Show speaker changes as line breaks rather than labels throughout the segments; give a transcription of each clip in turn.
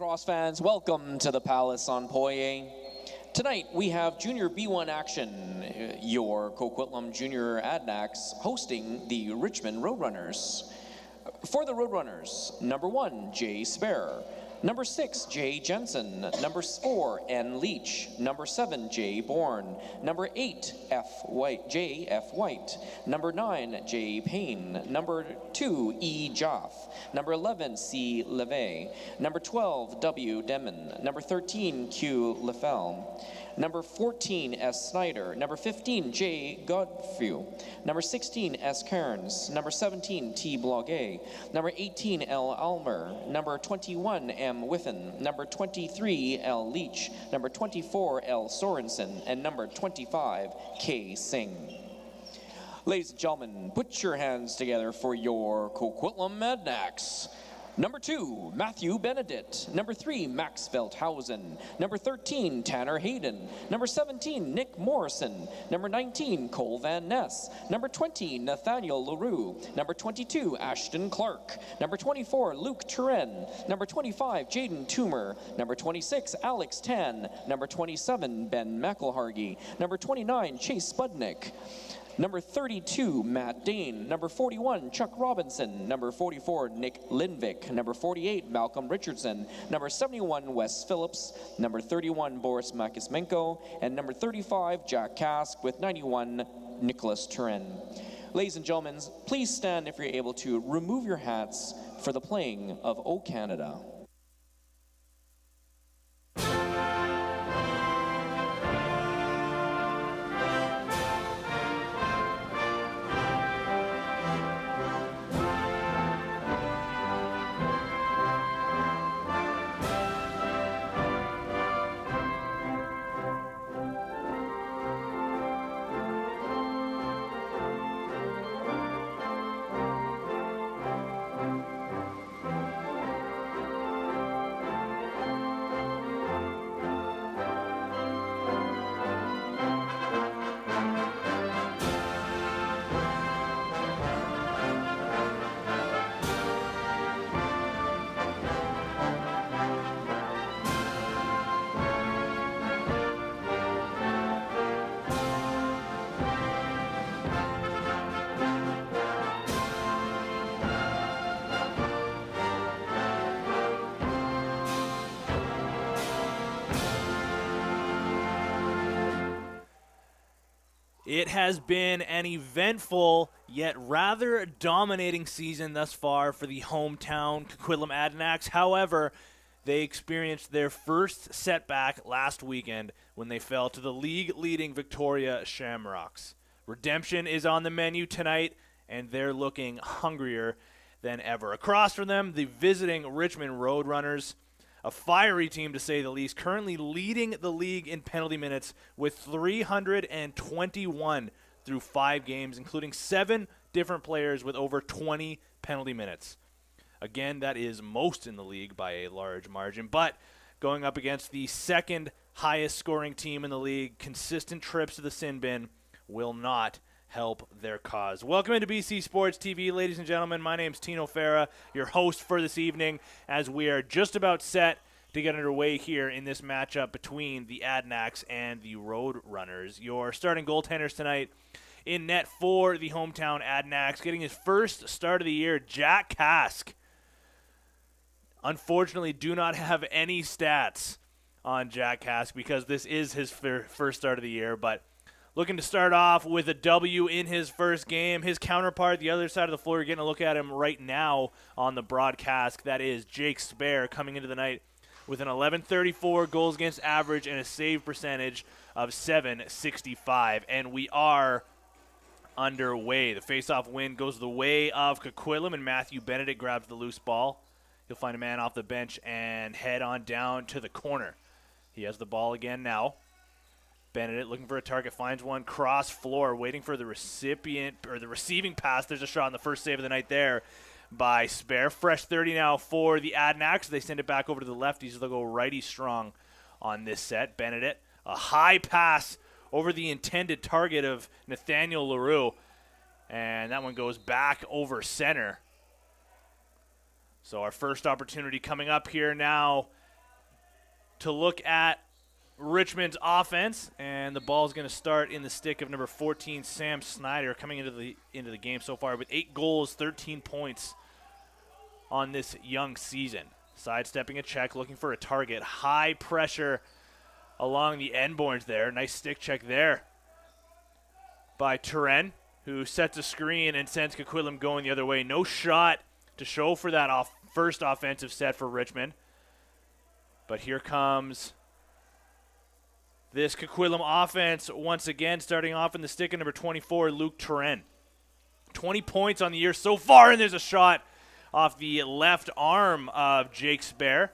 lacrosse fans, welcome to the Palace on Poye. Tonight we have Junior B1 action. Your Coquitlam Junior Adanacs hosting the Richmond Roadrunners. For the Roadrunners, number 1, Jay Spare. Number 6, Jay Jensen. Number 4, N. Leach. Number 7, Jay Bourne. Number 8, J. F. White. Number 9, Jay Payne. Number 2, E. Joff. Number 11, C. Levay. Number 12, W. Demon. Number 13, Q. Lefel. Number 14, S. Snyder. Number 15, J. Godfrey. Number 16, S. Cairns. Number 17, T. Bloguet. Number 18, L. Almer. Number 21, M. Whiffen. Number 23, L. Leach. Number 24, L. Sorensen. And number 25, K. Singh. Ladies and gentlemen, put your hands together for your Coquitlam Adanacs. Number 2, Matthew Benedict. Number 3, Max Velthausen. Number 13, Tanner Hayden. Number 17, Nick Morrison. Number 19, Cole Van Ness. Number 20, Nathaniel LaRue. Number 22, Ashton Clark. Number 24, Luke Turen. Number 25, Jaden Toomer. Number 26, Alex Tan. Number 27, Ben McElhargy. Number 29, Chase Spudnick. Number 32, Matt Dane. Number 41, Chuck Robinson. Number 44, Nick Lindvik. Number 48, Malcolm Richardson. Number 71, Wes Phillips. Number 31, Boris Makismenko. And number 35, Jack Kask. With 91, Nicholas Turin. Ladies and gentlemen, please stand if you're able to. Remove your hats for the playing of O Canada.
It has been an eventful yet rather dominating season thus far for the hometown Coquitlam Adanacs. However, they experienced their first setback last weekend when they fell to the league-leading Victoria Shamrocks. Redemption is on the menu tonight, and they're looking hungrier than ever. Across from them, the visiting Richmond Roadrunners, a fiery team to say the least, currently leading the league in penalty minutes with 321 through 5 games, including 7 different players with over 20 penalty minutes. Again, that is most in the league by a large margin, but going up against the second highest scoring team in the league, consistent trips to the sin bin will not help their cause. Welcome into BC Sports TV, ladies and gentlemen. My name's Tino Farah, your host for this evening, as we are just about set to get underway here in this matchup between the Adanacs and the Roadrunners. Your starting goaltenders tonight in net for the hometown Adanacs, getting his first start of the year, Jack Kask. Unfortunately, do not have any stats on Jack Kask because this is his first start of the year, but looking to start off with a W in his first game. His counterpart, the other side of the floor, you're getting a look at him right now on the broadcast. That is Jake Spare coming into the night with an 11.34 goals against average and a save percentage of .765. And we are underway. The faceoff win goes the way of Coquitlam, and Matthew Benedict grabs the loose ball. He'll find a man off the bench and head on down to the corner. He has the ball again now. Benedict looking for a target, finds one cross floor, waiting for the recipient or the receiving pass. There's a shot on the first save of the night there by Spare. Fresh 30 now for the Adanacs. They send it back over to the lefties. They'll go righty strong on this set. Benedict, a high pass over the intended target of Nathaniel LaRue, and that one goes back over center. So our first opportunity coming up here now to look at Richmond's offense, and the ball is going to start in the stick of number 14, Sam Snyder, coming into the game so far with 8 goals, 13 points on this young season. Sidestepping a check, looking for a target. High pressure along the end boards there. Nice stick check there by Turen, who sets a screen and sends Coquitlam going the other way. No shot to show for that first offensive set for Richmond. But here comes this Coquitlam offense once again, starting off in the stick of number 24, Luke Turen. 20 points on the year so far, and there's a shot off the left arm of Jake Spare.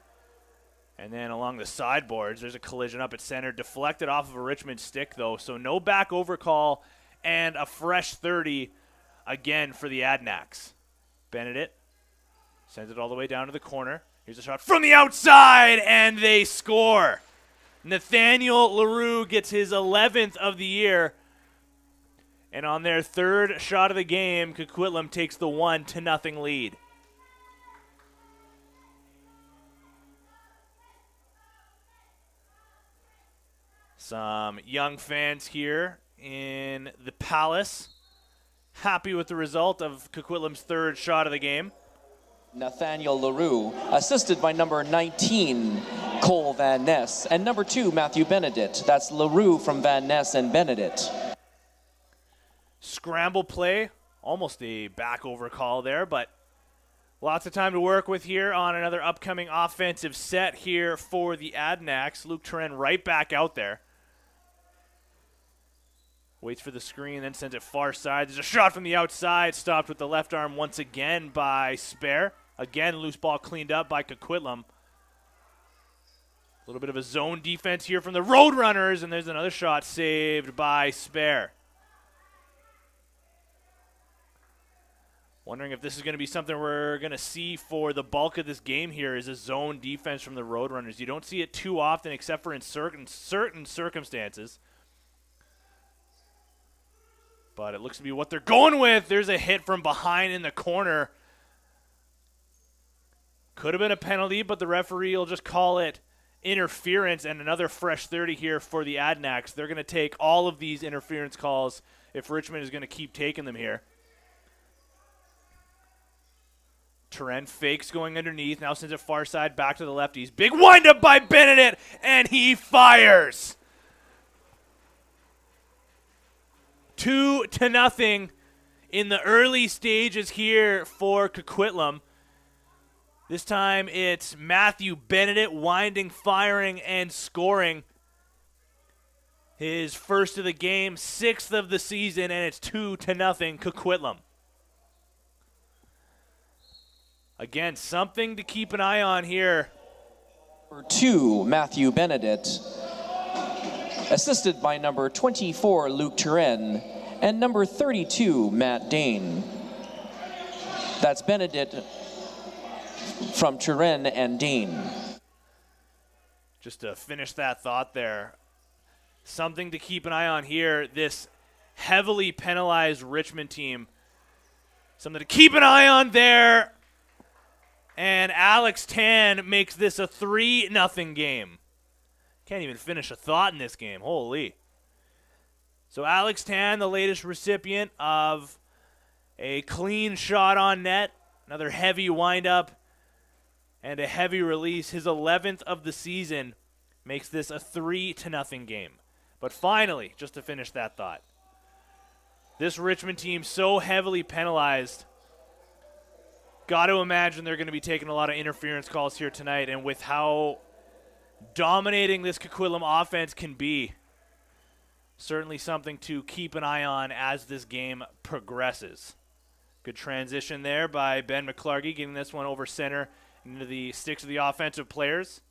And then along the sideboards, there's a collision up at center, deflected off of a Richmond stick, though. So no back over call and a fresh 30 again for the Adanacs. Benedict sends it all the way down to the corner. Here's a shot from the outside, and they score. Nathaniel LaRue gets his 11th of the year. And on their third shot of the game, Coquitlam takes the 1-0 lead. Some young fans here in the Palace, happy with the result of Coquitlam's third shot of the game.
Nathaniel LaRue, assisted by number 19, Cole Van Ness, and number 2, Matthew Benedict. That's LaRue from Van Ness and Benedict.
Scramble play, almost a back over call there, but lots of time to work with here on another upcoming offensive set here for the Adanacs. Luke Turen right back out there. Waits for the screen, then sends it far side. There's a shot from the outside, stopped with the left arm once again by Spare. Again, loose ball cleaned up by Coquitlam. A little bit of a zone defense here from the Roadrunners, and there's another shot saved by Spare. Wondering if this is going to be something we're going to see for the bulk of this game here, is a zone defense from the Roadrunners. You don't see it too often except for in certain circumstances. But it looks to be what they're going with. There's a hit from behind in the corner. Could have been a penalty, but the referee will just call it interference, and another fresh 30 here for the Adanacs. They're going to take all of these interference calls if Richmond is going to keep taking them here. Turen fakes going underneath, now sends it far side back to the lefties. Big windup by Benedict, and he fires. 2-0 in the early stages here for Coquitlam. This time it's Matthew Benedict winding, firing, and scoring. His first of the game, 6th of the season, and it's 2-0 Coquitlam. Again, something to keep an eye on here.
Number 2, Matthew Benedict, assisted by number 24, Luke Turen, and number 32, Matt Dane. That's Benedict from Turen and Dane.
Just to finish that thought there, something to keep an eye on here, this heavily penalized Richmond team. Something to keep an eye on there. And Alex Tan makes this a 3-0 game. Can't even finish a thought in this game. Holy. So Alex Tan, the latest recipient of a clean shot on net, another heavy windup, and a heavy release. His 11th of the season makes this a 3-0 game. But finally, just to finish that thought, this Richmond team so heavily penalized. Got to imagine they're going to be taking a lot of interference calls here tonight, and with how dominating this Coquitlam offense can be, certainly something to keep an eye on as this game progresses. Good transition there by Ben McClargy, getting this one over center into the sticks of the offensive players.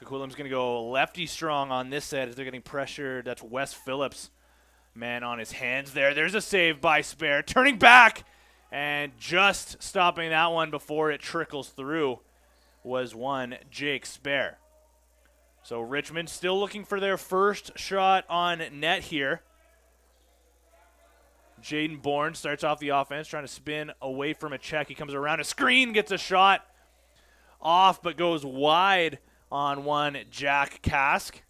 Coquitlam's going to go lefty strong on this set as they're getting pressured. That's Wes Phillips, man on his hands there. There's a save by Spare, turning back, and just stopping that one before it trickles through was one Jake Spare. So Richmond still looking for their first shot on net here. Jaden Bourne starts off the offense, trying to spin away from a check. He comes around a screen, gets a shot off but goes wide on one Jack Cask.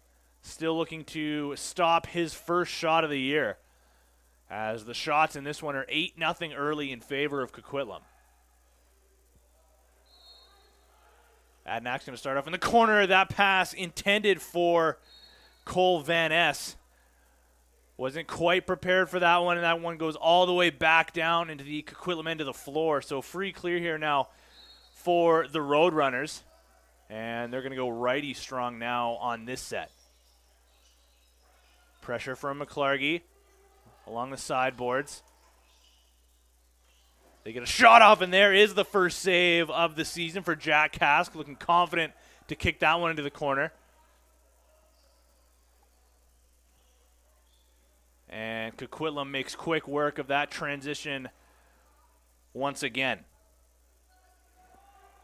Still looking to stop his first shot of the year, as the shots in this one are 8-0 early in favor of Coquitlam. Adanacs going to start off in the corner. That pass intended for Cole Van Ness. Wasn't quite prepared for that one, and that one goes all the way back down into the Coquitlam end of the floor. So free clear here now for the Roadrunners, and they're going to go righty strong now on this set. Pressure from McClargy along the sideboards. They get a shot off, and there is the first save of the season for Jack Cask, looking confident to kick that one into the corner. And Coquitlam makes quick work of that transition once again.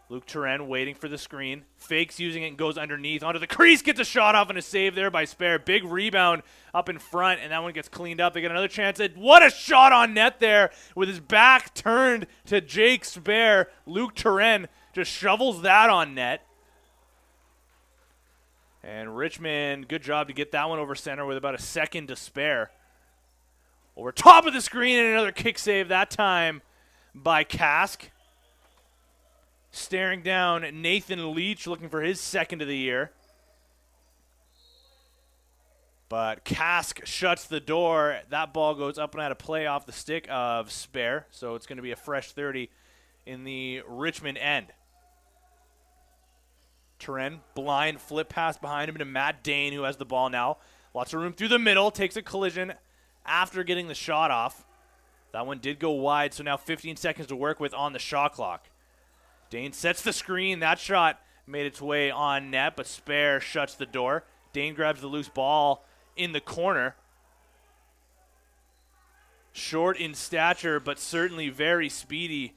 Luke Turen waiting for the screen. Fakes using it and goes underneath. Onto the crease. Gets a shot off and a save there by Spare. Big rebound up in front, and that one gets cleaned up. They get another chance. What a shot on net there with his back turned to Jake Spare. Luke Turen just shovels that on net. And Richmond, good job to get that one over center with about a second to spare. Over top of the screen, and another kick save that time by Cask. Staring down Nathan Leach, looking for his second of the year. But Cask shuts the door. That ball goes up and out of play off the stick of Spare. So it's going to be a fresh 30 in the Richmond end. Turen, blind flip pass behind him to Matt Dane, who has the ball now. Lots of room through the middle. Takes a collision after getting the shot off. That one did go wide, so now 15 seconds to work with on the shot clock. Dane sets the screen. That shot made its way on net, but Spare shuts the door. Dane grabs the loose ball in the corner. Short in stature, but certainly very speedy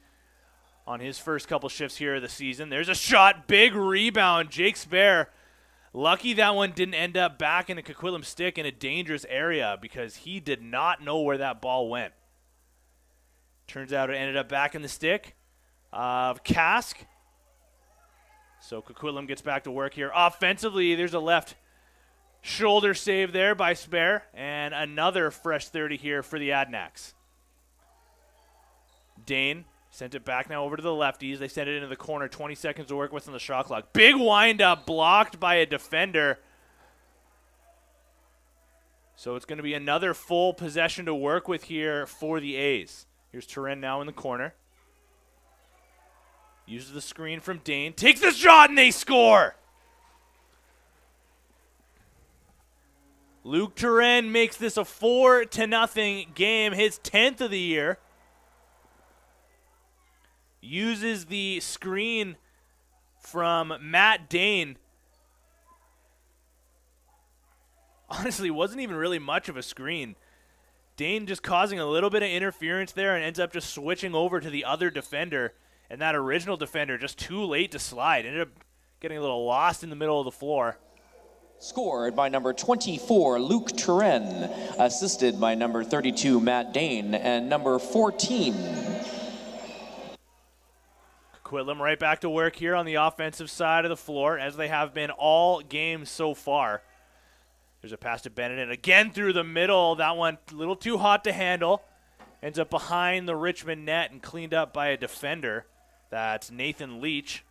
on his first couple shifts here of the season. There's a shot. Big rebound. Jake Spare. Lucky that one didn't end up back in the Coquitlam stick in a dangerous area, because he did not know where that ball went. Turns out it ended up back in the stick of Cask. So Coquitlam gets back to work here. Offensively, there's a left shoulder save there by Spare, and another fresh 30 here for the Adanacs. Dane sent it back now over to the lefties. They sent it into the corner. 20 seconds to work with on the shot clock. Big windup blocked by a defender. So it's going to be another full possession to work with here for the A's. Here's Turen now in the corner. Uses the screen from Dane. Takes the shot, and they score! Luke Turen makes this a 4-0 game, his 10th of the year. Uses the screen from Matt Dane. Honestly, wasn't even really much of a screen. Dane just causing a little bit of interference there and ends up just switching over to the other defender. And that original defender just too late to slide. Ended up getting a little lost in the middle of the floor.
Scored by number 24, Luke Turen, assisted by number 32, Matt Dane, and number 14.
Coquitlam right back to work here on the offensive side of the floor, as they have been all games so far. There's a pass to Bennett, and again through the middle. That one a little too hot to handle. Ends up behind the Richmond net and cleaned up by a defender. That's Nathan Leach.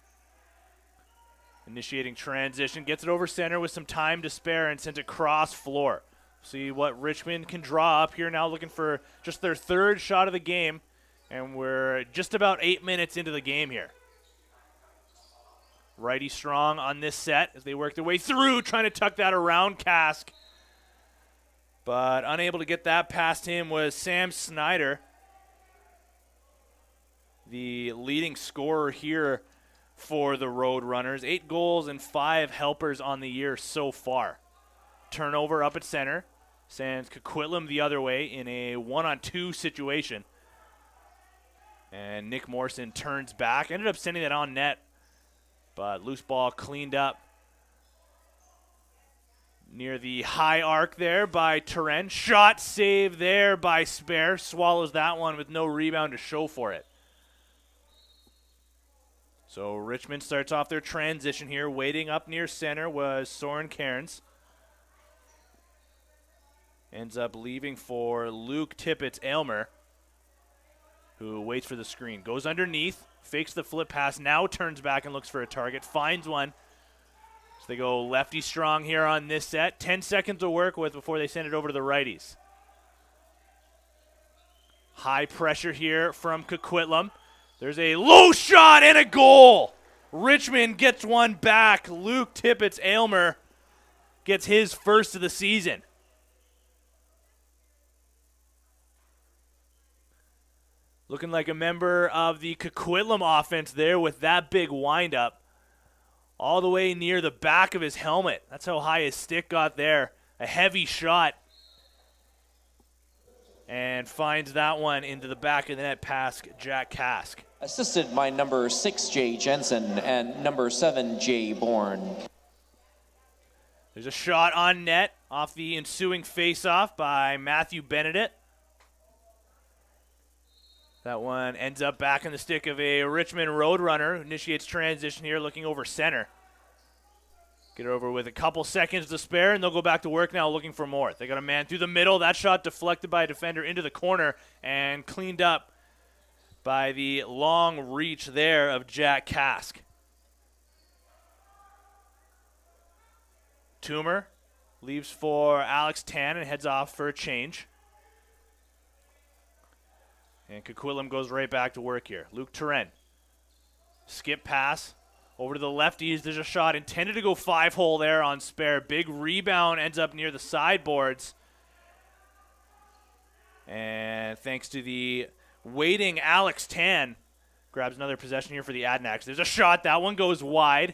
Initiating transition, gets it over center with some time to spare and sends it cross floor. See what Richmond can draw up here now, looking for just their third shot of the game. And we're just about 8 minutes into the game here. Righty strong on this set as they work their way through, trying to tuck that around Cask. But unable to get that past him was Sam Snyder, the leading scorer here for the Roadrunners. 8 goals and 5 helpers on the year so far. Turnover up at center. Sends Coquitlam the other way in a 1-on-2 situation. And Nick Morrison turns back. Ended up sending that on net, but loose ball cleaned up near the high arc there by Turen. Shot save there by Spare. Swallows that one with no rebound to show for it. So Richmond starts off their transition here. Waiting up near center was Soren Cairns. Ends up leaving for Luke Tippett-Aylmer, who waits for the screen. Goes underneath, fakes the flip pass, now turns back and looks for a target. Finds one. So they go lefty strong here on this set. 10 seconds to work with before they send it over to the righties. High pressure here from Coquitlam. There's a low shot and a goal. Richmond gets one back. Luke Tippett-Aylmer gets his first of the season. Looking like a member of the Coquitlam offense there with that big windup all the way near the back of his helmet. That's how high his stick got there. A heavy shot. And finds that one into the back of the net past Jack Kask.
Assisted by number 6, Jay Jensen, and number 7, Jay Bourne.
There's a shot on net off the ensuing faceoff by Matthew Benedict. That one ends up back in the stick of a Richmond Roadrunner, who initiates transition here, looking over center. Get it over with a couple seconds to spare, and they'll go back to work now looking for more. They got a man through the middle. That shot deflected by a defender into the corner and cleaned up by the long reach there of Jack Kask. Toomer leaves for Alex Tan and heads off for a change. And Coquitlam goes right back to work here. Luke Turenne. Skip pass. Over to the lefties, there's a shot intended to go 5-hole there on spare. Big rebound ends up near the sideboards. And thanks to the waiting Alex Tan, grabs another possession here for the Adanacs. There's a shot. That one goes wide.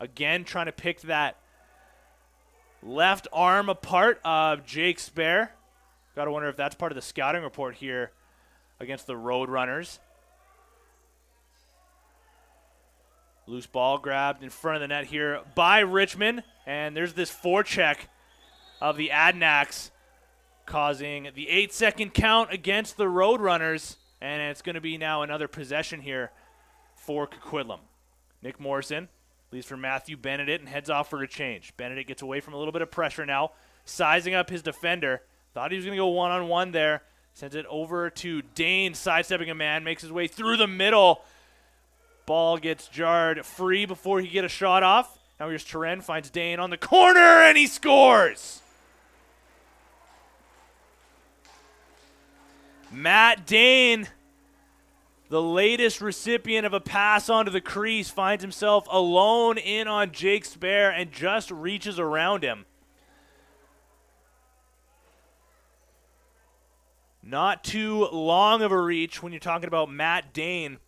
Again, trying to pick that left arm apart of Jake Spare. Got to wonder if that's part of the scouting report here against the Roadrunners. Loose ball grabbed in front of the net here by Richmond. And there's this forecheck of the Adanacs causing the 8-second count against the Roadrunners. And it's going to be now another possession here for Coquitlam. Nick Morrison leaves for Matthew Benedict and heads off for a change. Benedict gets away from a little bit of pressure now, sizing up his defender. Thought he was going to go one-on-one there. Sends it over to Dane, sidestepping a man, makes his way through the middle. Ball gets jarred free before he get a shot off. Now here's Turenne, finds Dane on the corner, and he scores! Matt Dane, the latest recipient of a pass onto the crease, finds himself alone in on Jake Spare and just reaches around him. Not too long of a reach when you're talking about Matt Dane.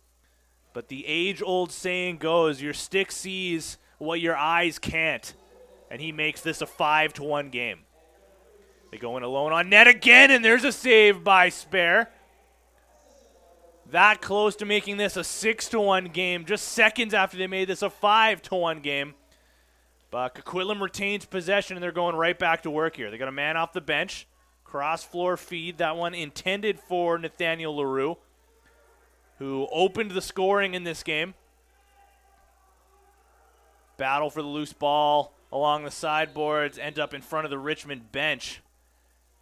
But the age-old saying goes, your stick sees what your eyes can't. And he makes this a 5-1 game. They go in alone on net again, and there's a save by Spare. That close to making this a 6-1 game, just seconds after they made this a 5-1 game. But Coquitlam retains possession, and they're going right back to work here. They got a man off the bench. Cross-floor feed, that one intended for Nathaniel LaRue, who opened the scoring in this game. Battle for the loose ball along the sideboards, ends up in front of the Richmond bench.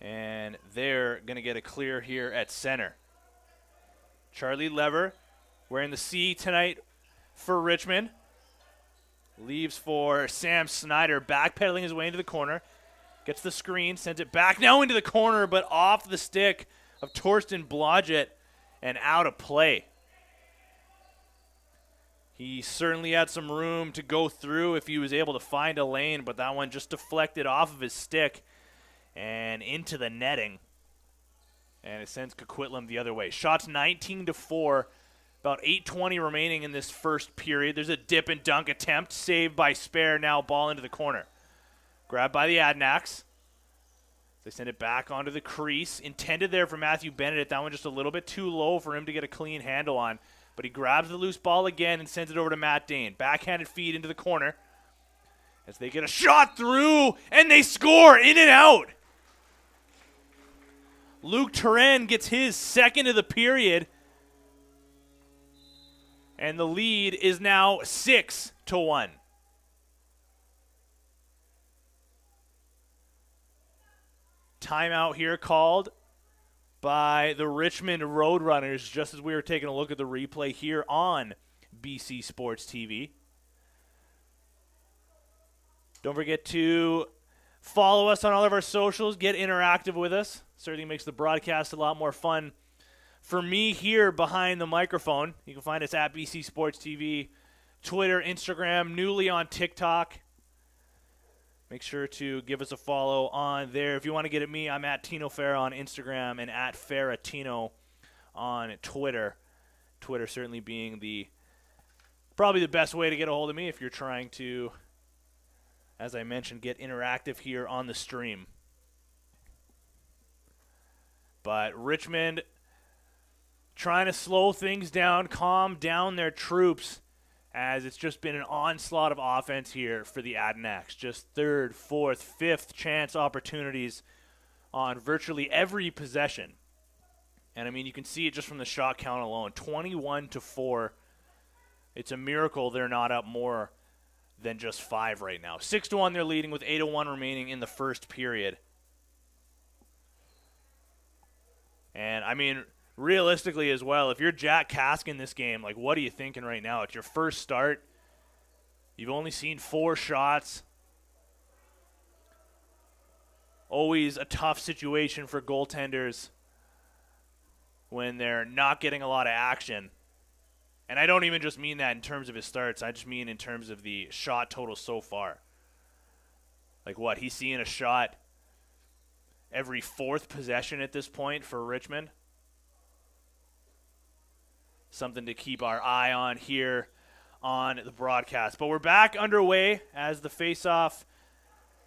And they're going to get a clear here at center. Charlie Lever, wearing the C tonight for Richmond, leaves for Sam Snyder, backpedaling his way into the corner. Gets the screen, sends it back now into the corner, but off the stick of Torsten Blodgett and out of play. He certainly had some room to go through if he was able to find a lane, but that one just deflected off of his stick and into the netting. And it sends Coquitlam the other way. Shots 19-4, about 8:20 remaining in this first period. There's a dip and dunk attempt, saved by Spare, now ball into the corner. Grabbed by the Adanacs. They send it back onto the crease. Intended there for Matthew Benedict. That one just a little bit too low for him to get a clean handle on. But he grabs the loose ball again and sends it over to Matt Dane. Backhanded feed into the corner as they get a shot through, and they score in and out. Luke Turenne gets his second of the period. And the lead is now 6-1. Timeout here called by the Richmond Roadrunners just as we were taking a look at the replay here on BC Sports TV. Don't forget to follow us on all of our socials. Get interactive with us. Certainly makes the broadcast a lot more fun for me here behind the microphone. You can find us at BC Sports TV, Twitter, Instagram, newly on TikTok. Make sure to give us a follow on there. If you want to get at me, I'm at Tino Farah on Instagram and at Faratino on Twitter. Twitter certainly being probably the best way to get a hold of me if you're trying to, as I mentioned, get interactive here on the stream. But Richmond trying to slow things down, calm down their troops, as it's just been an onslaught of offense here for the Adanacs. Just third, fourth, fifth chance opportunities on virtually every possession. And, I mean, you can see it just from the shot count alone. 21-4. It's a miracle they're not up more than just 5 right now. 6-1 they're leading with 8:01 remaining in the first period. And, I mean, realistically as well, if you're Jack Cask in this game, like, what are you thinking right now? It's your first start. You've only seen 4 shots. Always a tough situation for goaltenders when they're not getting a lot of action. And I don't even just mean that in terms of his starts. I just mean in terms of the shot total so far. Like what? He's seeing a shot every 4th possession at this point for Richmond. Something to keep our eye on here on the broadcast. But we're back underway as the face-off,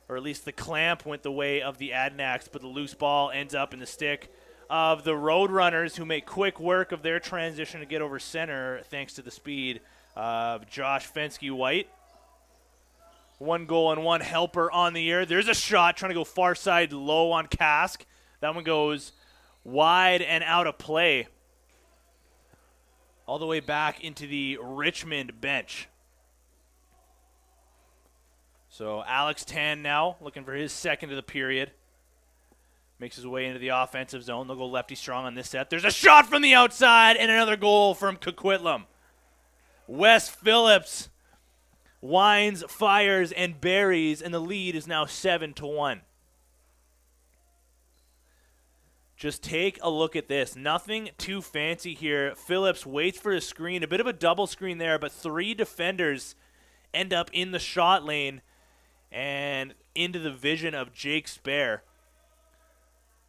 or at least the clamp, went the way of the Adanacs, but the loose ball ends up in the stick of the Roadrunners, who make quick work of their transition to get over center thanks to the speed of Josh Fensky-White. 1 goal and 1 helper on the year. There's a shot trying to go far side low on Cask. That one goes wide and out of play, all the way back into the Richmond bench. So Alex Tan now looking for his second of the period. Makes his way into the offensive zone. They'll go lefty strong on this set. There's a shot from the outside and another goal from Coquitlam. Wes Phillips winds, fires, and buries, and the lead is now 7-1. Just take a look at this. Nothing too fancy here. Phillips waits for a screen, a bit of a double screen there, but 3 defenders end up in the shot lane and into the vision of Jake Spare.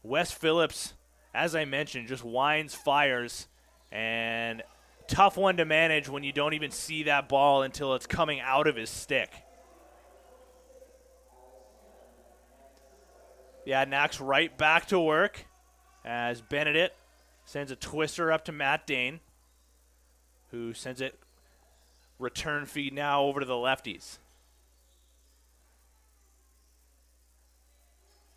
Wes Phillips, as I mentioned, just winds, fires, and tough one to manage when you don't even see that ball until it's coming out of his stick. The Adanacs right back to work as Benedict sends a twister up to Matt Dane, who sends it return feed now over to the lefties.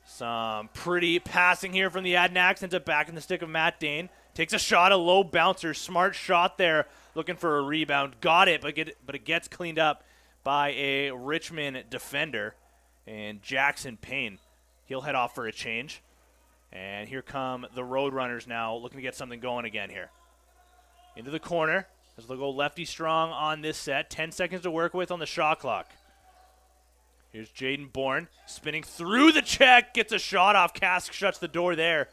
Some pretty passing here from the Adanacs. Ends up back in the stick of Matt Dane. Takes a shot, a low bouncer. Smart shot there, looking for a rebound. Got it, but it gets cleaned up by a Richmond defender. And Jackson Payne, he'll head off for a change. And here come the Roadrunners now, looking to get something going again here. Into the corner, as they'll go lefty strong on this set. 10 seconds to work with on the shot clock. Here's Jaden Bourne, spinning through the check, gets a shot off. Cask shuts the door there.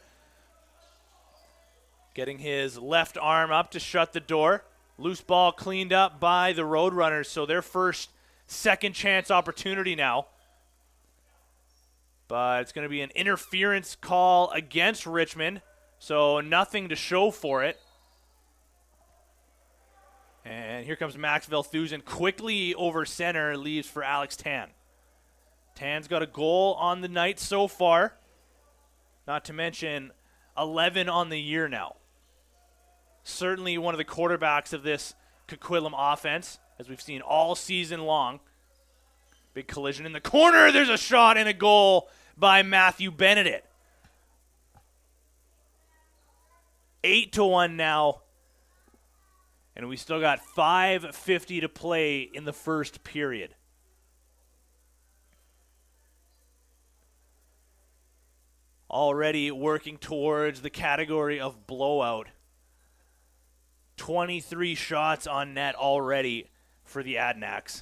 Getting his left arm up to shut the door. Loose ball cleaned up by the Roadrunners, so their first second chance opportunity now. But it's going to be an interference call against Richmond, so nothing to show for it. And here comes Max Velthusen quickly over center, leaves for Alex Tan. Tan's got a goal on the night so far, not to mention 11 on the year now. Certainly one of the quarterbacks of this Coquitlam offense, as we've seen all season long. Big collision in the corner. There's a shot and a goal by Matthew Benedict. 8-1 now And we still got 5:50 to play in the first period. Already working towards the category of blowout. 23 shots on net already for the Adanacs.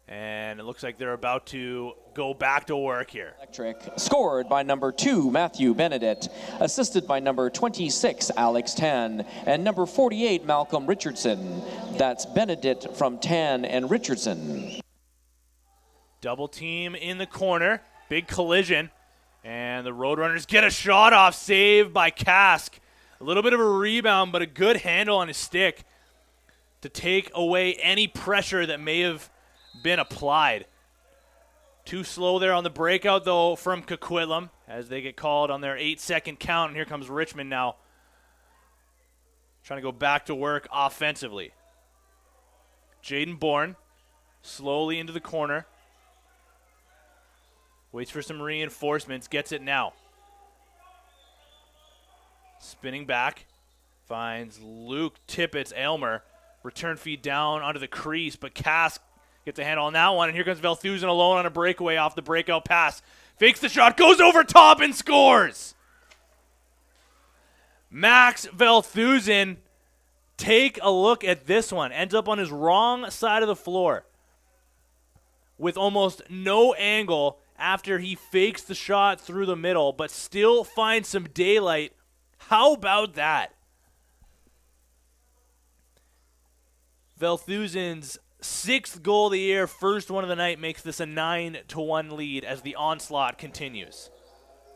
And it looks like they're about to go back to work here.
Electric, scored by number 2, Matthew Benedict, assisted by number 26, Alex Tan, and number 48, Malcolm Richardson. That's Benedict from Tan and Richardson.
Double team in the corner, big collision, and the Roadrunners get a shot off, saved by Kask. A little bit of a rebound, but a good handle on his stick to take away any pressure that may have been applied. Too slow there on the breakout, though, from Coquitlam as they get called on their 8-second count. And here comes Richmond now, trying to go back to work offensively. Jaden Bourne slowly into the corner. Waits for some reinforcements, gets it now. Spinning back, finds Luke Tippett-Aylmer. Return feed down onto the crease, but Kask gets a handle on that one, and here comes Velthusen alone on a breakaway off the breakout pass. Fakes the shot, goes over top, and scores! Max Velthusen, take a look at this one. Ends up on his wrong side of the floor with almost no angle after he fakes the shot through the middle, but still finds some daylight. How about that? Velthusen's 6th goal of the year, first one of the night, makes this a 9-1 lead as the onslaught continues.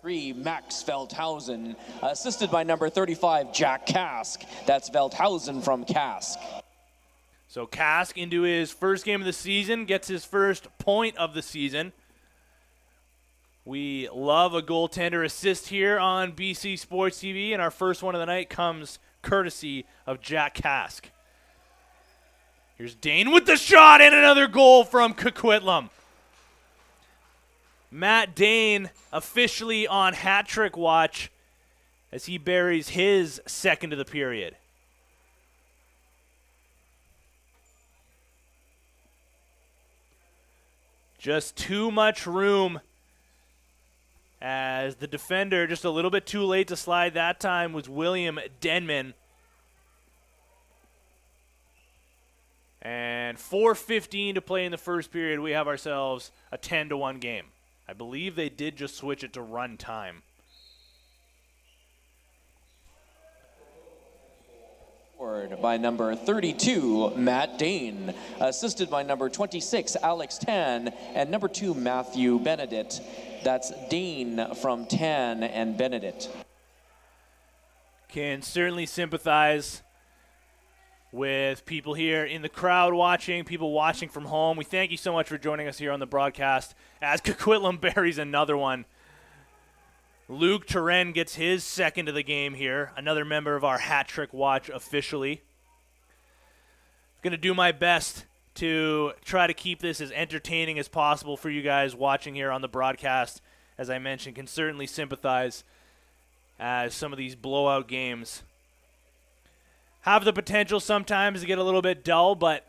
3, Max Veldhausen, assisted by number 35, Jack Kask. That's Veldhausen from Kask.
So Kask into his first game of the season, gets his first point of the season. We love a goaltender assist here on BC Sports TV, and our first one of the night comes courtesy of Jack Kask. Here's Dane with the shot and another goal from Coquitlam. Matt Dane officially on hat-trick watch as he buries his second of the period. Just too much room as the defender, just a little bit too late to slide that time, was William Denman. And 4:15 to play in the first period, we have ourselves a 10-1 game. I believe they did just switch it to run time.
By number 32, Matt Dane, assisted by number 26, Alex Tan, and number 2, Matthew Benedict. That's Dane from Tan and Benedict.
Can certainly sympathize with people here in the crowd watching, people watching from home. We thank you so much for joining us here on the broadcast as Coquitlam buries another one. Luke Turen gets his second of the game here, another member of our hat-trick watch officially. Going to do my best to try to keep this as entertaining as possible for you guys watching here on the broadcast. As I mentioned, can certainly sympathize as some of these blowout games have the potential sometimes to get a little bit dull, but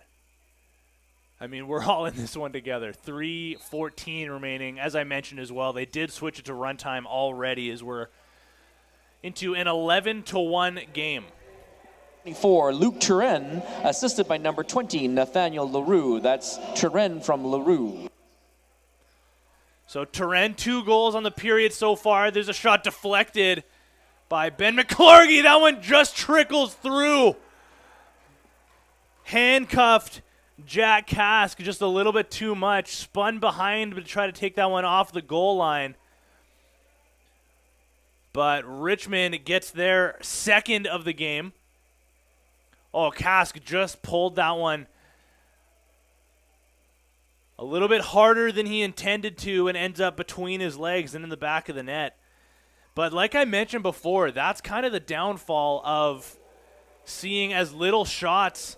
I mean, we're all in this one together. 3:14 remaining. As I mentioned as well, they did switch it to runtime already as we're into an 11-1 game.
24, Luke Turen, assisted by number 20, Nathaniel LaRue. That's Turen from LaRue.
So Turen, 2 goals on the period so far. There's a shot deflected by Ben McClargy. That one just trickles through. Handcuffed Jack Kask just a little bit too much. Spun behind to try to take that one off the goal line. But Richmond gets their second of the game. Oh, Kask just pulled that one a little bit harder than he intended to and ends up between his legs and in the back of the net. But like I mentioned before, that's kind of the downfall of seeing as little shots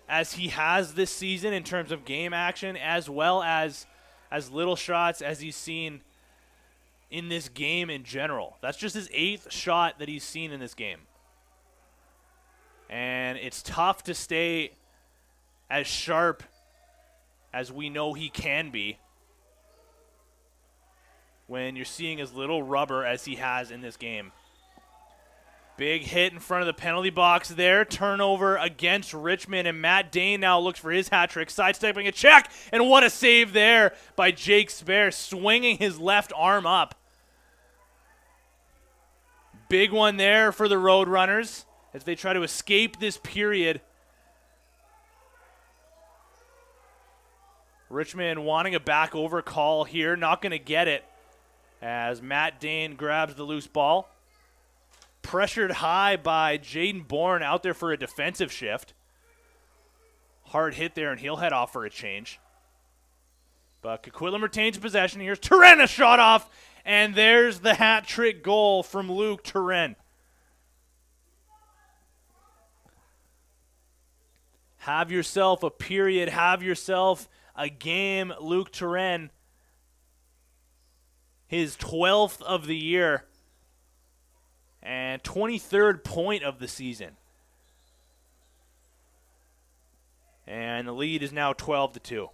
as he has this season in terms of game action, as well as little shots as he's seen in this game in general. That's just his 8th shot that he's seen in this game. it's tough to stay as sharp as we know he can be when you're seeing as little rubber as he has in this game. Big hit in front of the penalty box there. Turnover against Richmond, and Matt Dane now looks for his hat trick, sidestepping a check, and what a save there by Jake Spare, swinging his left arm up. Big one there for the Roadrunners as they try to escape this period. Richmond wanting a back over call here, not going to get it as Matt Dane grabs the loose ball. Pressured high by Jaden Bourne out there for a defensive shift. Hard hit there, and he'll head off for a change. But Coquitlam retains possession. Here's Turenne, a shot off, and there's the hat trick goal from Luke Turenne. Have yourself a period. Have yourself a game, Luke Turenne. His 12th of the year and 23rd point of the season. And the lead is now 12-2.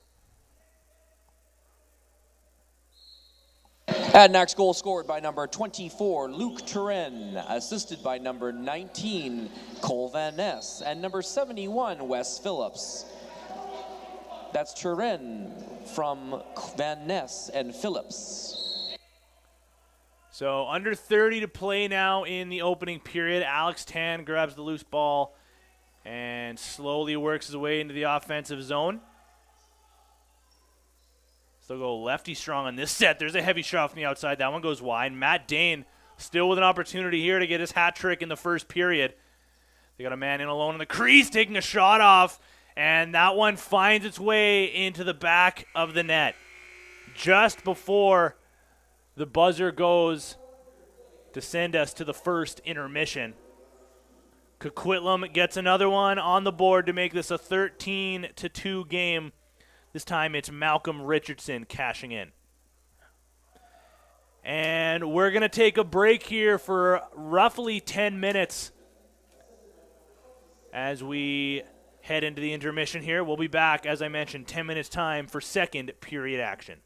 Adanacs goal scored by number 24, Luke Turenne, assisted by number 19, Cole Van Ness, and number 71, Wes Phillips. That's Turenne from Van Ness and Phillips.
So under 30 to play now in the opening period. Alex Tan grabs the loose ball and slowly works his way into the offensive zone. Still go lefty strong on this set. There's a heavy shot from the outside. That one goes wide. Matt Dane still with an opportunity here to get his hat trick in the first period. They got a man in alone in the crease taking a shot off, and that one finds its way into the back of the net. Just before the buzzer goes to send us to the first intermission. Coquitlam gets another one on the board to make this a 13-2 game. This time it's Malcolm Richardson cashing in. And we're going to take a break here for roughly 10 minutes as we head into the intermission here. We'll be back, as I mentioned, 10 minutes time for second period action.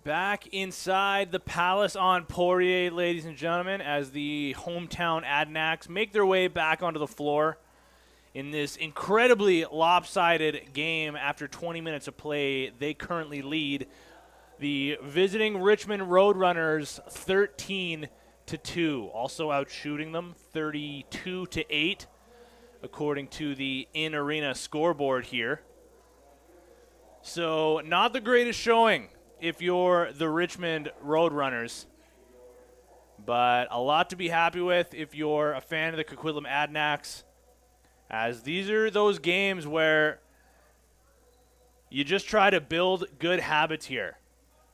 Back inside the Palace on Poirier, ladies and gentlemen, as the hometown Adanacs make their way back onto the floor in this incredibly lopsided game. After 20 minutes of play, they currently lead the visiting Richmond Roadrunners 13-2. Also out shooting them 32-8, according to the in-arena scoreboard here. So not the greatest showing if you're the Richmond Roadrunners, but a lot to be happy with if you're a fan of the Coquitlam Adanacs, as these are those games where you just try to build good habits here,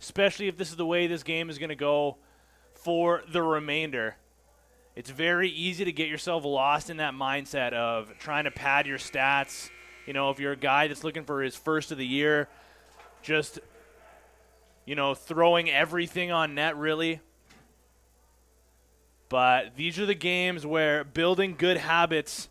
especially if this is the way this game is going to go for the remainder. It's very easy to get yourself lost in that mindset of trying to pad your stats. You know, if you're a guy that's looking for his first of the year, just throwing everything on net, really. But these are the games where building good habits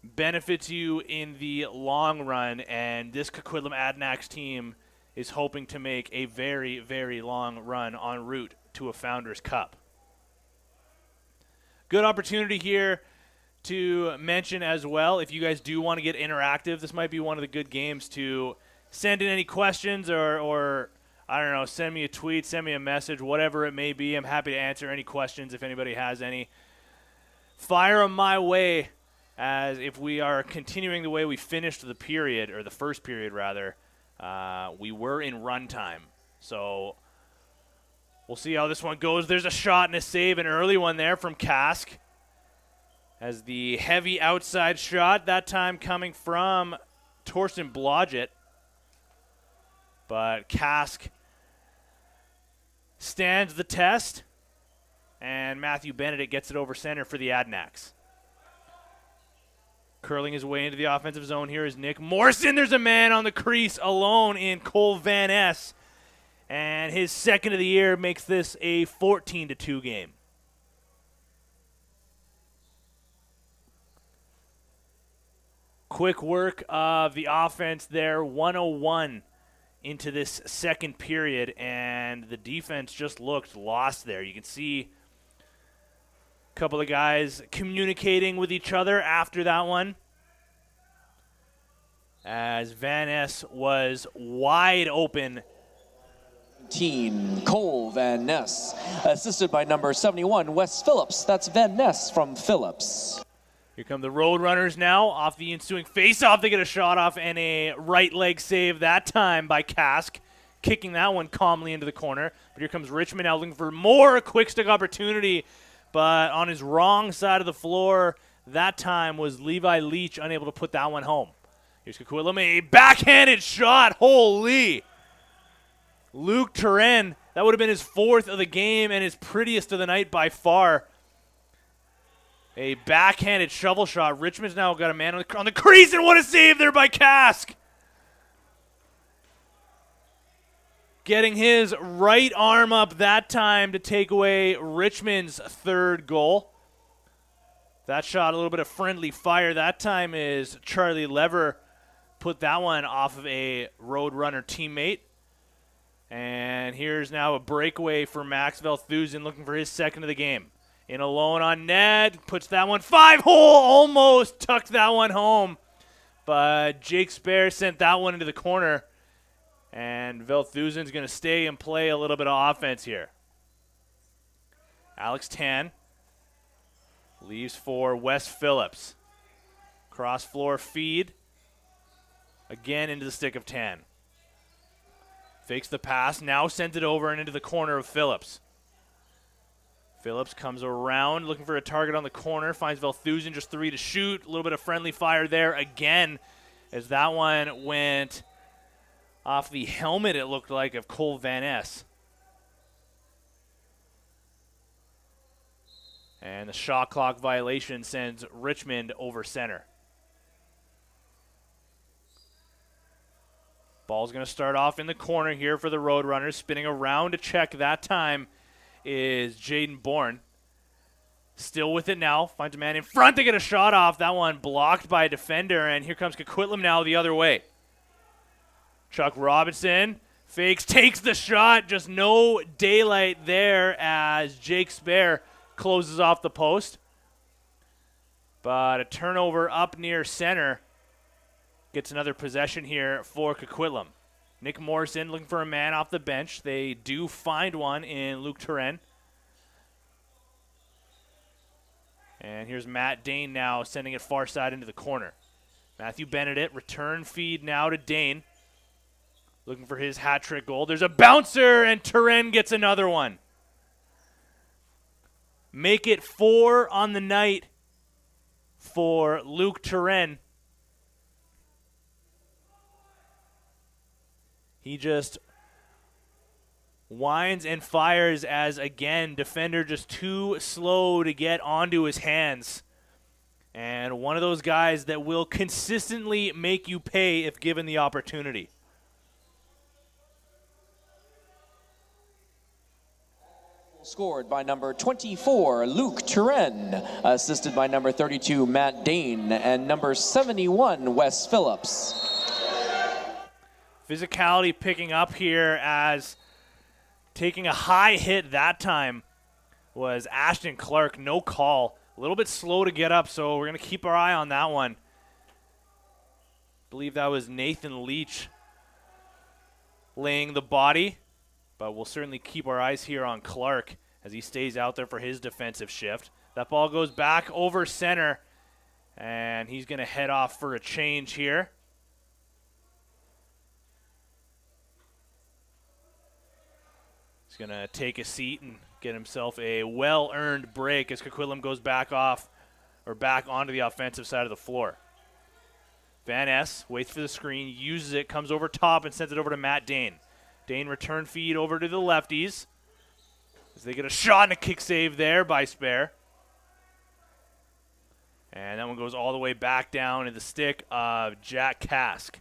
benefits you in the long run, and this Coquitlam Adanacs team is hoping to make a very, very long run en route to a Founders Cup. Good opportunity here to mention as well, if you guys do want to get interactive, this might be one of the good games to send in any questions or I don't know, send me a tweet, send me a message, whatever it may be. I'm happy to answer any questions if anybody has any. Fire them my way, as if we are continuing the way we finished the period, or the first period rather, we were in runtime. So we'll see how this one goes. There's a shot and a save, an early one there from Kask, as the heavy outside shot, that time coming from Torsten Blodgett. But Kask stands the test, and Matthew Benedict gets it over center for the Adanacs. Curling his way into the offensive zone here is Nick Morrison. There's a man on the crease alone in Cole Van Ness, and his second of the year makes this a 14-2 game. Quick work of the offense there, 101 into this second period, and the defense just looked lost there. You can see a couple of guys communicating with each other after that one, as Van Ness was wide open.
Cole Van Ness, assisted by number 71, Wes Phillips. That's Van Ness from Phillips.
Here come the Roadrunners now off the ensuing face-off. They get a shot off and a right leg save that time by Kask, kicking that one calmly into the corner. But here comes Richmond now looking for more quick stick opportunity, but on his wrong side of the floor that time was Levi Leach, unable to put that one home. Here's Coquitlam, a backhanded shot. Holy! Luke Turin, that would have been his fourth of the game and his prettiest of the night by far. A backhanded shovel shot. Richmond's now got a man on the crease, and what a save there by Kask. Getting his right arm up that time to take away Richmond's third goal. That shot, a little bit of friendly fire. That time is Charlie Lever put that one off of a Roadrunner teammate. And here's now a breakaway for Max Velthusen looking for his second of the game. In alone on net, puts that one 5-hole, almost tucked that one home. But Jake Spare sent that one into the corner. And Velthusen's going to stay and play a little bit of offense here. Alex Tan leaves for Wes Phillips. Cross floor feed. Again into the stick of Tan. Fakes the pass, now sends it over and into the corner of Phillips. Phillips comes around looking for a target on the corner, finds Velthusen, just 3 to shoot. A little bit of friendly fire there again, as that one went off the helmet, it looked like, of Cole Van Ness. And the shot clock violation sends Richmond over center. Ball's going to start off in the corner here for the Roadrunners. Spinning around to check that time is Jaden Bourne. Still with it now. Finds a man in front to get a shot off. That one blocked by a defender. And here comes Coquitlam now the other way. Chuck Robinson Fakes, takes the shot, just no daylight there as Jake Spare closes off the post. But a turnover up near center gets another possession here for Coquitlam. Nick Morrison looking for a man off the bench. They do find one in Luke Turenne. And here's Matt Dane now sending it far side into the corner. Matthew Benedict, return feed now to Dane. Looking for his hat trick goal. There's a bouncer, and Turenne gets another one. Make it 4 on the night for Luke Turenne. He just winds and fires as, again, defender just too slow to get onto his hands. And one of those guys that will consistently make you pay if given the opportunity.
Scored by number 24, Luke Turenne, assisted by number 32, Matt Dane, and number 71, Wes Phillips.
Physicality picking up here as taking a high hit that time was Ashton Clark. No call. A little bit slow to get up, so we're going to keep our eye on that one. I believe that was Nathan Leach laying the body. But we'll certainly keep our eyes here on Clark as he stays out there for his defensive shift. That ball goes back over center, and he's going to head off for a change here. He's going to take a seat and get himself a well-earned break as Coquitlam goes back onto the offensive side of the floor. Van Ness waits for the screen, uses it, comes over top, and sends it over to Matt Dane. Dane return feed over to the lefties as they get a shot and a kick save there by Spare. And that one goes all the way back down to the stick of Jack Kask.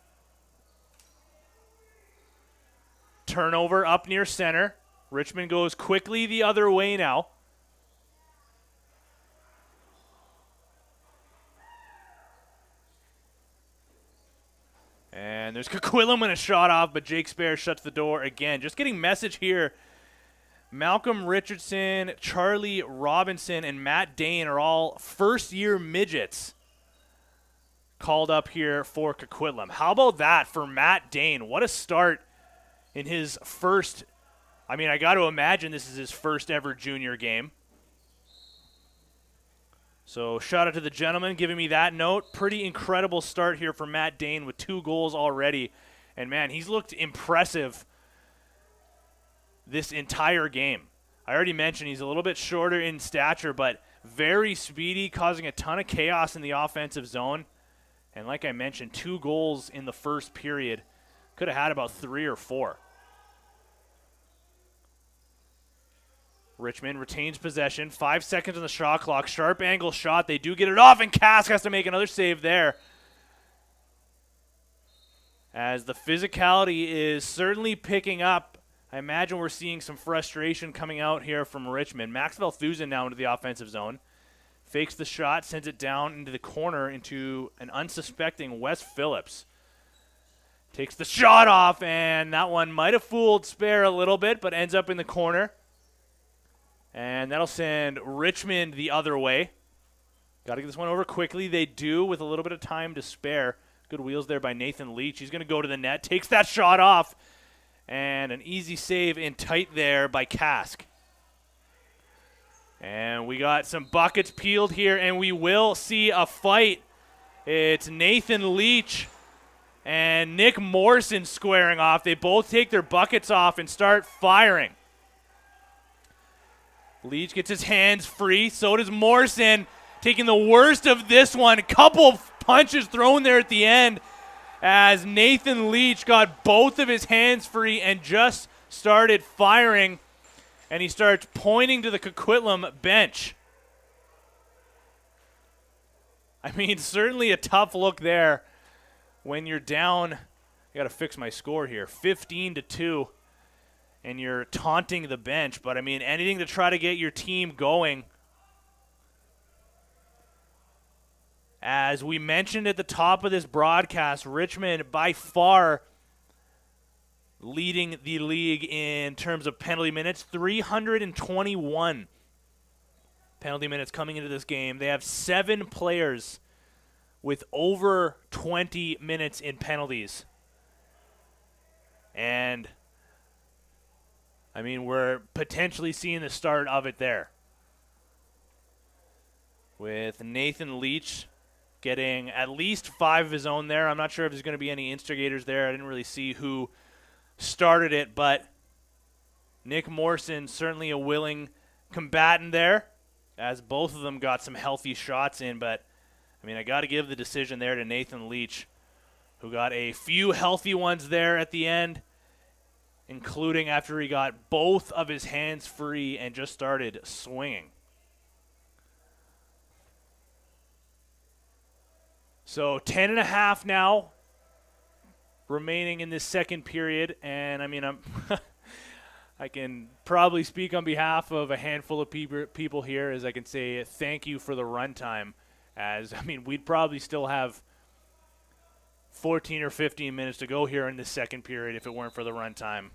Turnover up near center. Richmond goes quickly the other way now. And there's Coquitlam with a shot off, but Jake Spare shuts the door again. Just getting message here. Malcolm Richardson, Charlie Robinson, and Matt Dane are all first-year midgets called up here for Coquitlam. How about that for Matt Dane? What a start in his first. I mean, I got to imagine this is his first ever junior game. So shout out to the gentleman giving me that note. Pretty incredible start here for Matt Dane with 2 goals already. And, man, he's looked impressive this entire game. I already mentioned he's a little bit shorter in stature, but very speedy, causing a ton of chaos in the offensive zone. And like I mentioned, 2 goals in the first period. Could have had about 3 or 4. Richmond retains possession. 5 seconds on the shot clock. Sharp angle shot. They do get it off, and Kask has to make another save there. As the physicality is certainly picking up, I imagine we're seeing some frustration coming out here from Richmond. Max Velthusen now into the offensive zone. Fakes the shot, sends it down into the corner into an unsuspecting Wes Phillips. Takes the shot off, and that one might have fooled Spare a little bit, but ends up in the corner. And that'll send Richmond the other way. Got to get this one over quickly. They do with a little bit of time to spare. Good wheels there by Nathan Leach. He's going to go to the net. Takes that shot off. And an easy save in tight there by Kask. And we got some buckets peeled here, and we will see a fight. It's Nathan Leach and Nick Morrison squaring off. They both take their buckets off and start firing. Leach gets his hands free. So does Morrison, taking the worst of this one. A couple punches thrown there at the end as Nathan Leach got both of his hands free and just started firing. And he starts pointing to the Coquitlam bench. I mean, certainly a tough look there when you're down. I got to fix my score here. 15-2. And you're taunting the bench. But, I mean, anything to try to get your team going. As we mentioned at the top of this broadcast, Richmond by far leading the league in terms of penalty minutes, 321 penalty minutes coming into this game. They have 7 players with over 20 minutes in penalties. And, I mean, we're potentially seeing the start of it there. With Nathan Leach getting at least 5 of his own there. I'm not sure if there's going to be any instigators there. I didn't really see who started it, but Nick Morrison certainly a willing combatant there, as both of them got some healthy shots in. But, I mean, I got to give the decision there to Nathan Leach, who got a few healthy ones there at the end, including after he got both of his hands free and just started swinging. So 10.5 now remaining in this second period, and I mean, I can probably speak on behalf of a handful of people here as I can say thank you for the runtime, as I mean, we'd probably still have 14 or 15 minutes to go here in the second period if it weren't for the runtime.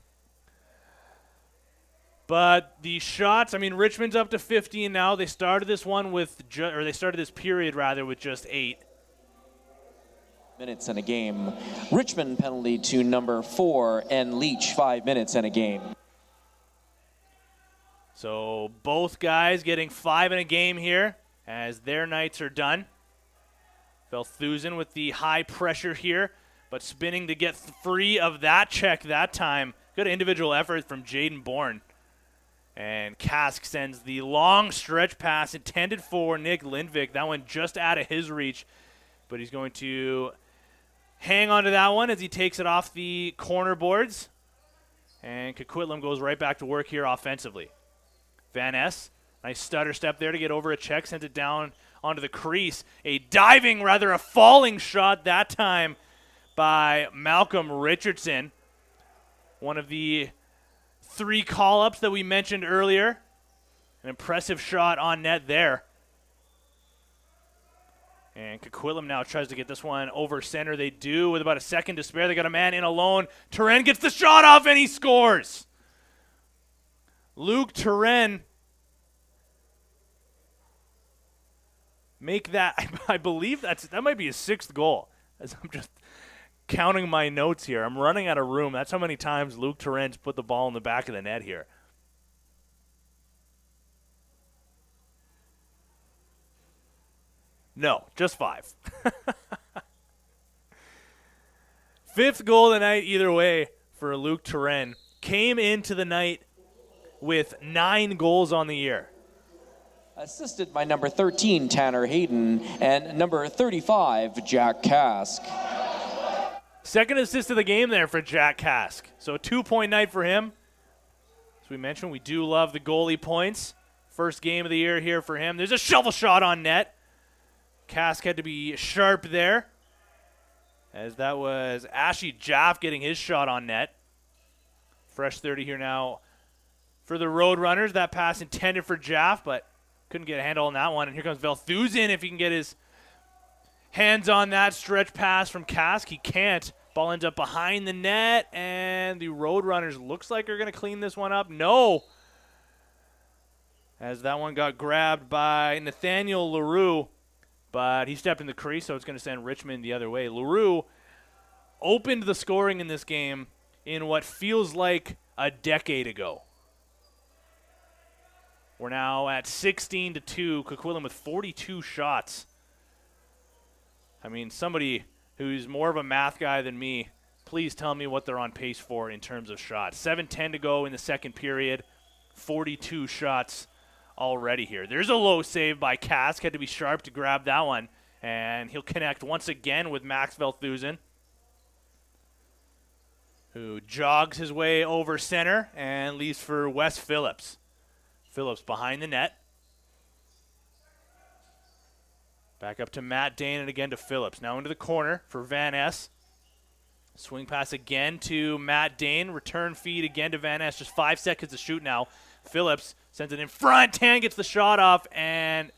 But the shots, I mean, Richmond's up to 15 now. They started this one with, they started this period rather with just 8
minutes in a game. Richmond penalty to number 4 and Leach 5 minutes in a game.
So both guys getting 5 in a game here as their nights are done. Velthusen with the high pressure here, but spinning to get free of that check that time. Good individual effort from Jaden Bourne. And Kask sends the long stretch pass intended for Nick Lindvik. That one just out of his reach, but he's going to hang on to that one as he takes it off the corner boards. And Coquitlam goes right back to work here offensively. Van Ness, nice stutter step there to get over a check, sends it down onto the crease. A diving, rather a falling shot that time by Malcolm Richardson. One of the 3 call-ups that we mentioned earlier. An impressive shot on net there. And Coquitlam now tries to get this one over center. They do with about a second to spare. They got a man in alone. Turenne gets the shot off and he scores. Luke Turenne make that, I believe that might be his 6th goal. As I'm just counting my notes here. I'm running out of room. That's how many times Luke Turenne's put the ball in the back of the net here. No, just 5. 5th goal of the night either way for Luke Turenne. Came into the night with 9 goals on the year.
Assisted by number 13, Tanner Hayden, and number 35, Jack Kask.
Second assist of the game there for Jack Kask. So a 2-point night for him. As we mentioned, we do love the goalie points. First game of the year here for him. There's a shovel shot on net. Kask had to be sharp there, as that was Ashy Jaff getting his shot on net. Fresh 30 here now for the Roadrunners. That pass intended for Jaff, but couldn't get a handle on that one. And here comes Velthusen if he can get his hands on that stretch pass from Kask. He can't. Ball ends up behind the net, and the Roadrunners looks like they're going to clean this one up. No, as that one got grabbed by Nathaniel LaRue. But he stepped in the crease, so it's going to send Richmond the other way. LaRue opened the scoring in this game in what feels like a decade ago. We're now at 16-2. Coquitlam with 42 shots. I mean, somebody who's more of a math guy than me, please tell me what they're on pace for in terms of shots. 7:10 to go in the second period. 42 shots already here. There's a low save by Kask. Had to be sharp to grab that one. And he'll connect once again with Max Velthusen, who jogs his way over center and leaves for Wes Phillips. Phillips behind the net. Back up to Matt Dane and again to Phillips. Now into the corner for Van Ness. Swing pass again to Matt Dane. Return feed again to Van Ness. Just 5 seconds to shoot now. Phillips sends it in front. Tan gets the shot off, and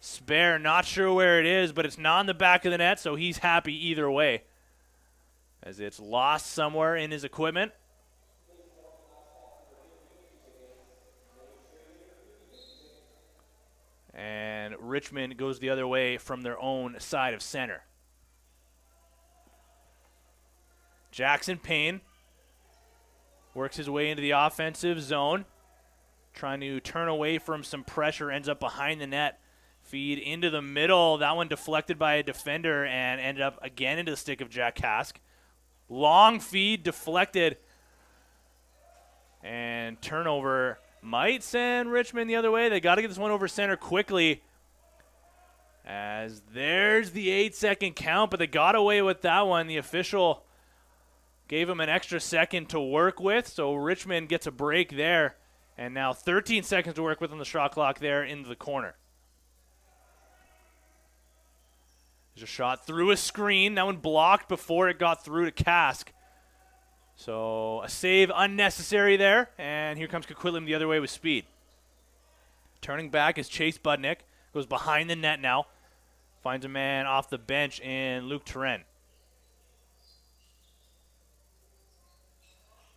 Spare, not sure where it is, but it's not in the back of the net, so he's happy either way. as it's lost somewhere in his equipment. And Richmond goes the other way from their own side of center. Jackson Payne works his way into the offensive zone, trying to turn away from some pressure, ends up behind the net. Feed into the middle. That one deflected by a defender and ended up again into the stick of Jack Kask. Long feed deflected. And turnover might send Richmond the other way. They got to get this one over center quickly. As there's the 8-second count, but they got away with that one. The official gave him an extra second to work with, so Richmond gets a break there. And now 13 seconds to work with on the shot clock there into the corner. There's a shot through a screen. That one blocked before it got through to Kask. So a save unnecessary there. And here comes Coquitlam the other way with speed. Turning back is Chase Budnick. Goes behind the net now. Finds a man off the bench in Luke Turenne.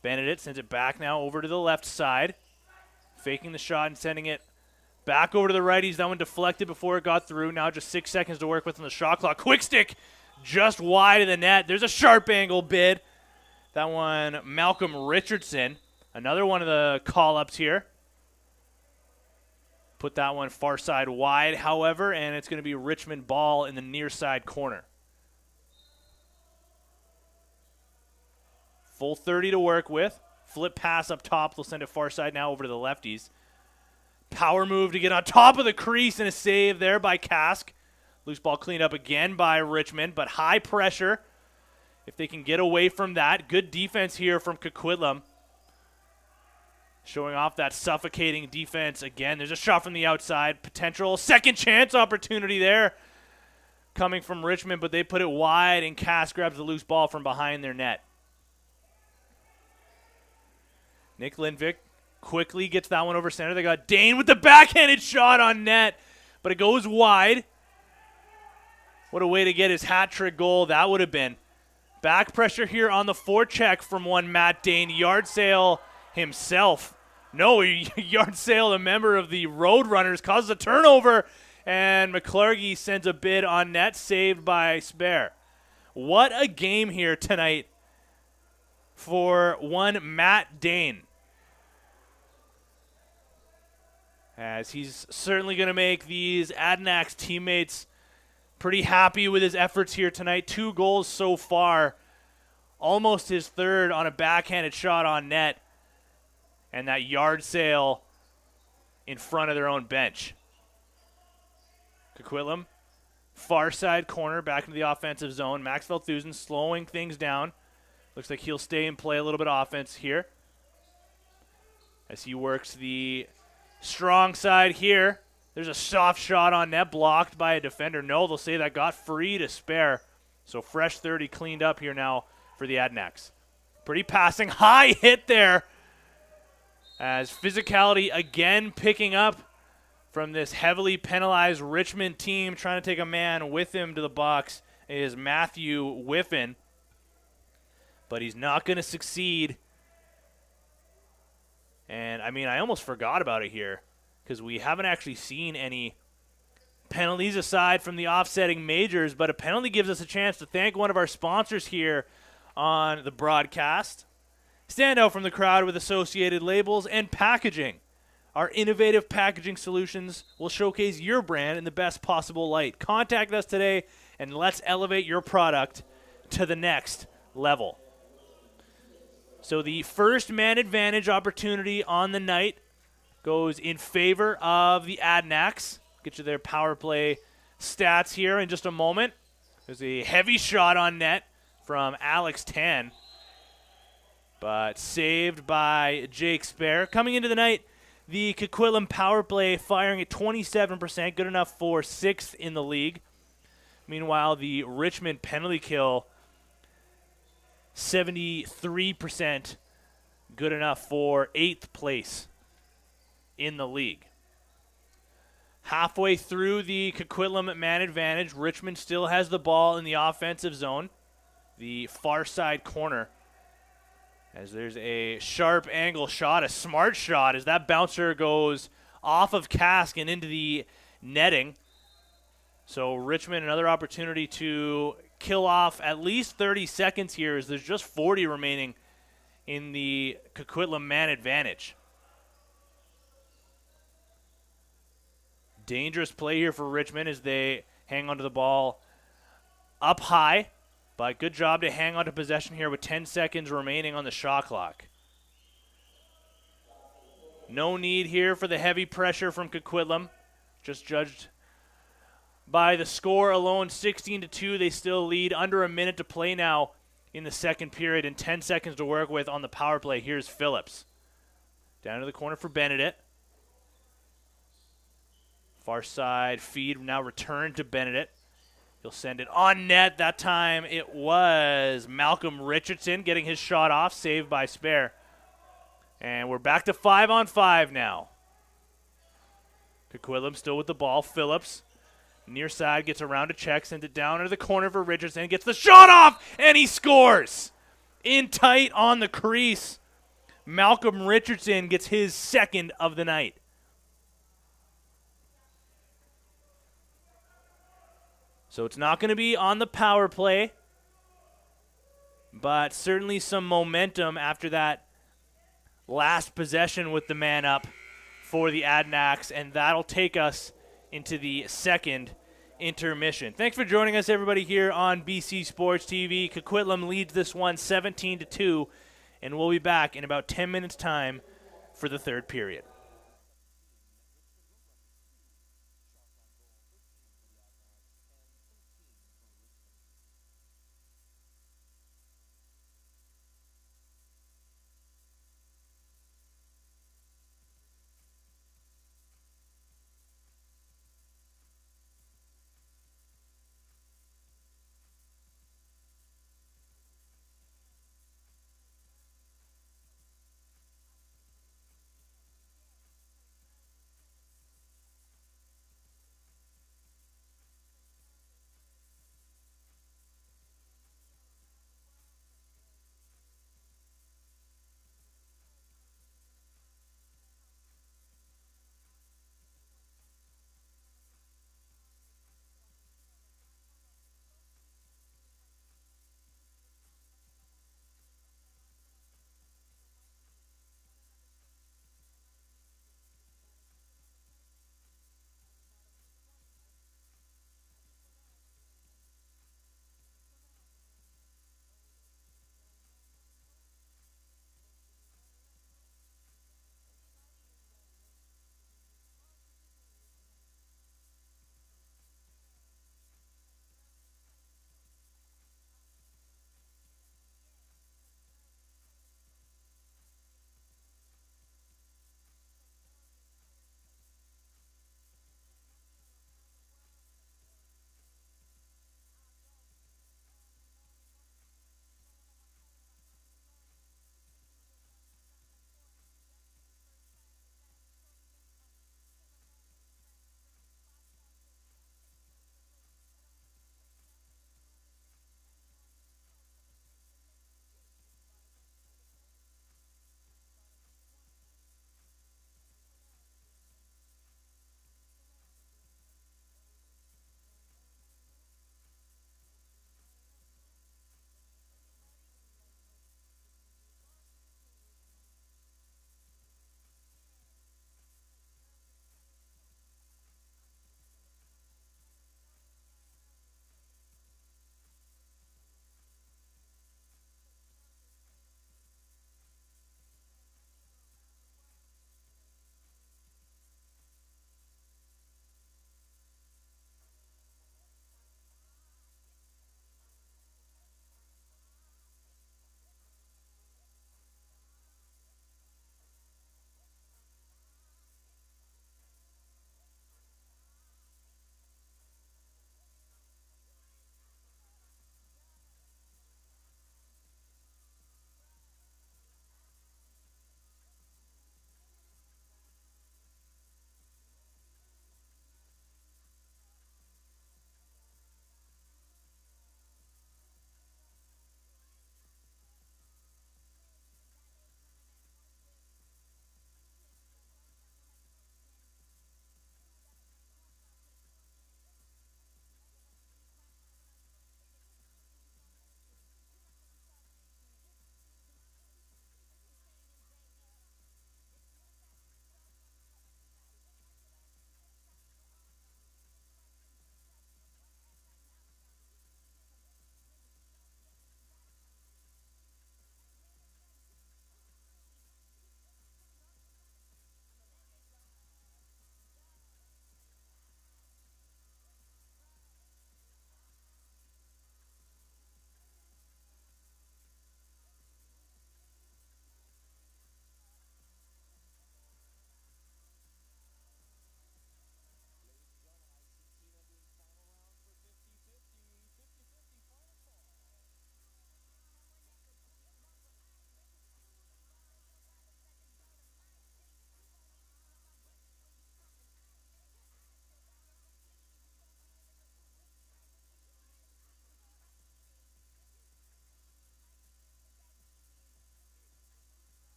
Benedict sends it back now over to the left side. Faking the shot and sending it back over to the righties. That one deflected before it got through. Now just 6 seconds to work with on the shot clock. Quick stick just wide of the net. There's a sharp angle bid. That one, Malcolm Richardson. Another one of the call-ups here. Put that one far side wide, however, and it's going to be Richmond ball in the near side corner. Full 30 to work with. Flip pass up top. They'll send it far side now over to the lefties. Power move to get on top of the crease and a save there by Kask. Loose ball cleaned up again by Richmond, but high pressure. If they can get away from that, good defense here from Coquitlam. Showing off that suffocating defense again. There's a shot from the outside. Potential second chance opportunity there coming from Richmond, but they put it wide, and Kask grabs the loose ball from behind their net. Nick Lindvik quickly gets that one over center. They got Dane with the backhanded shot on net, but it goes wide. What a way to get his hat trick goal that would have been. Back pressure here on the forecheck from one Matt Dane. Yard sale himself. No, Yard sale, a member of the Roadrunners, causes a turnover, and McClargy sends a bid on net, saved by Spare. What a game here tonight for one Matt Dane, as he's certainly going to make these Adanacs teammates pretty happy with his efforts here tonight. 2 goals so far, almost his third on a backhanded shot on net, and that yard sale in front of their own bench. Coquitlam, far side corner, back into the offensive zone. Max Velthusen slowing things down. Looks like he'll stay and play a little bit of offense here as he works the strong side here. There's a soft shot on net, blocked by a defender. No, they'll say that got free to Spare. So fresh 30 cleaned up here now for the Adanacs. Pretty passing, high hit there, as physicality again picking up from this heavily penalized Richmond team. Trying to take a man with him to the box is Matthew Whiffen, but he's not going to succeed. And, I mean, I almost forgot about it here, because we haven't actually seen any penalties aside from the offsetting majors, but a penalty gives us a chance to thank one of our sponsors here on the broadcast. Stand out from the crowd with Associated Labels and Packaging. Our innovative packaging solutions will showcase your brand in the best possible light. Contact us today, and let's elevate your product to the next level. So the first man advantage opportunity on the night goes in favor of the Adanacs. Get you their power play stats here in just a moment. There's a heavy shot on net from Alex Tan, but saved by Jake Spare. Coming into the night, the Coquitlam power play firing at 27%, good enough for 6th in the league. Meanwhile, the Richmond penalty kill, 73%, good enough for 8th place in the league. Halfway through the Coquitlam man advantage, Richmond still has the ball in the offensive zone. the far side corner. As there's a sharp angle shot, a smart shot, as that bouncer goes off of Cask and into the netting. So Richmond, another opportunity to kill off at least 30 seconds here, as there's just 40 remaining in the Coquitlam man advantage. Dangerous play here for Richmond as they hang onto the ball up high. But good job to hang on to possession here with 10 seconds remaining on the shot clock. No need here for the heavy pressure from Coquitlam. Just judged by the score alone, 16-2. They still lead. Under a minute to play now in the second period and 10 seconds to work with on the power play. Here's Phillips. Down to the corner for Benedict. Far side feed now returned to Benedict. He'll send it on net. That time it was Malcolm Richardson getting his shot off, saved by Spare. And we're back to 5-on-5 now. Coquitlam still with the ball. Phillips, near side, gets around to check, sends it down into the corner for Richardson, gets the shot off, and he scores! In tight on the crease. Malcolm Richardson gets his second of the night. So it's not going to be on the power play, but certainly some momentum after that last possession with the man up for the Adanacs, and that'll take us into the second intermission. Thanks for joining us, everybody, here on BC Sports TV. Coquitlam leads this one 17-2, and we'll be back in about 10 minutes' time for the third period.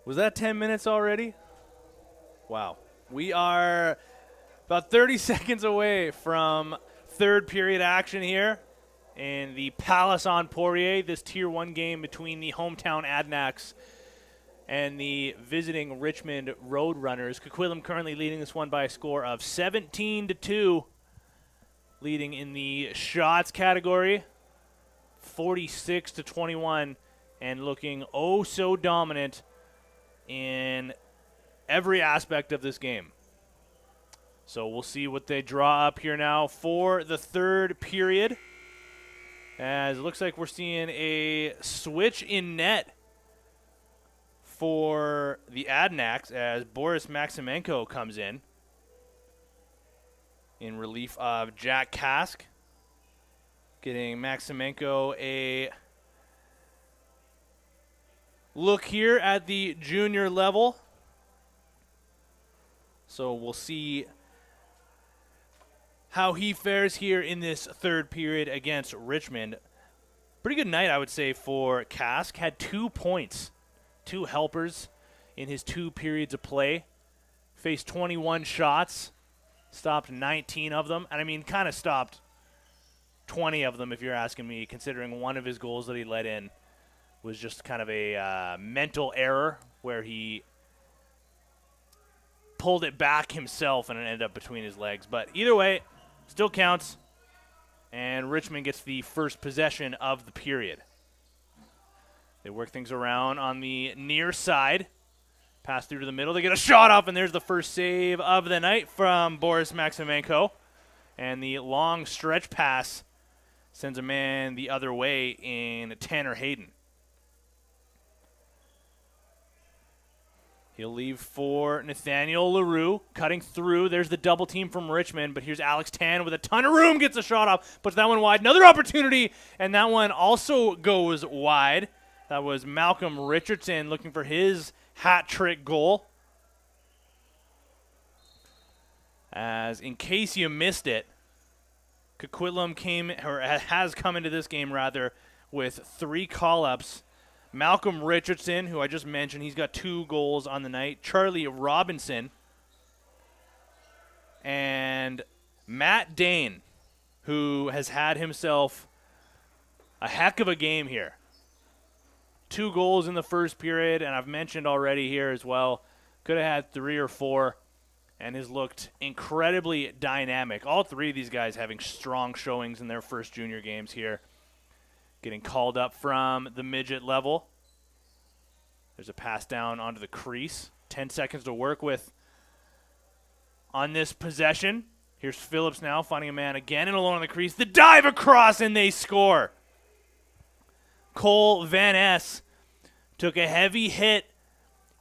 Was that 10 minutes already? Wow. We are about 30 seconds away from third period action here in the Palace on Poirier, this Tier 1 game between the hometown Adanacs and the visiting Richmond Roadrunners. Coquitlam currently leading this one by a score of 17-2, leading in the shots category, 46-21, and looking oh so dominant in every aspect of this game. So we'll see what they draw up here now for the third period, as it looks like we're seeing a switch in net for the Adanacs as Boris Maximenko comes in relief of Jack Kask, getting Maximenko a look here at the junior level. So we'll see how he fares here in this third period against Richmond. Pretty good night, I would say, for Kask. Had 2 points, 2 helpers in his 2 periods of play. Faced 21 shots, stopped 19 of them. And I mean, kind of stopped 20 of them if you're asking me, considering one of his goals that he let in was just kind of a mental error where he pulled it back himself and it ended up between his legs. But either way, still counts, and Richmond gets the first possession of the period. They work things around on the near side, pass through to the middle. They get a shot off, and there's the first save of the night from Boris Maximenko. And the long stretch pass sends a man the other way in Tanner Hayden. He'll leave for Nathaniel LaRue, cutting through. There's the double team from Richmond, but here's Alex Tan with a ton of room, gets a shot off, puts that one wide. Another opportunity, and that one also goes wide. That was Malcolm Richardson looking for his hat trick goal. As in case you missed it, Coquitlam has come into this game rather with 3 call-ups. Malcolm Richardson, who I just mentioned, he's got 2 goals on the night. Charlie Robinson. And Matt Dane, who has had himself a heck of a game here. 2 goals in the first period, and I've mentioned already here as well, could have had 3 or 4, and has looked incredibly dynamic. All 3 of these guys having strong showings in their first junior games here. Getting called up from the midget level. There's a pass down onto the crease. 10 seconds to work with on this possession. Here's Phillips now finding a man again and alone on the crease. The dive across, and they score. Cole Van Ness took a heavy hit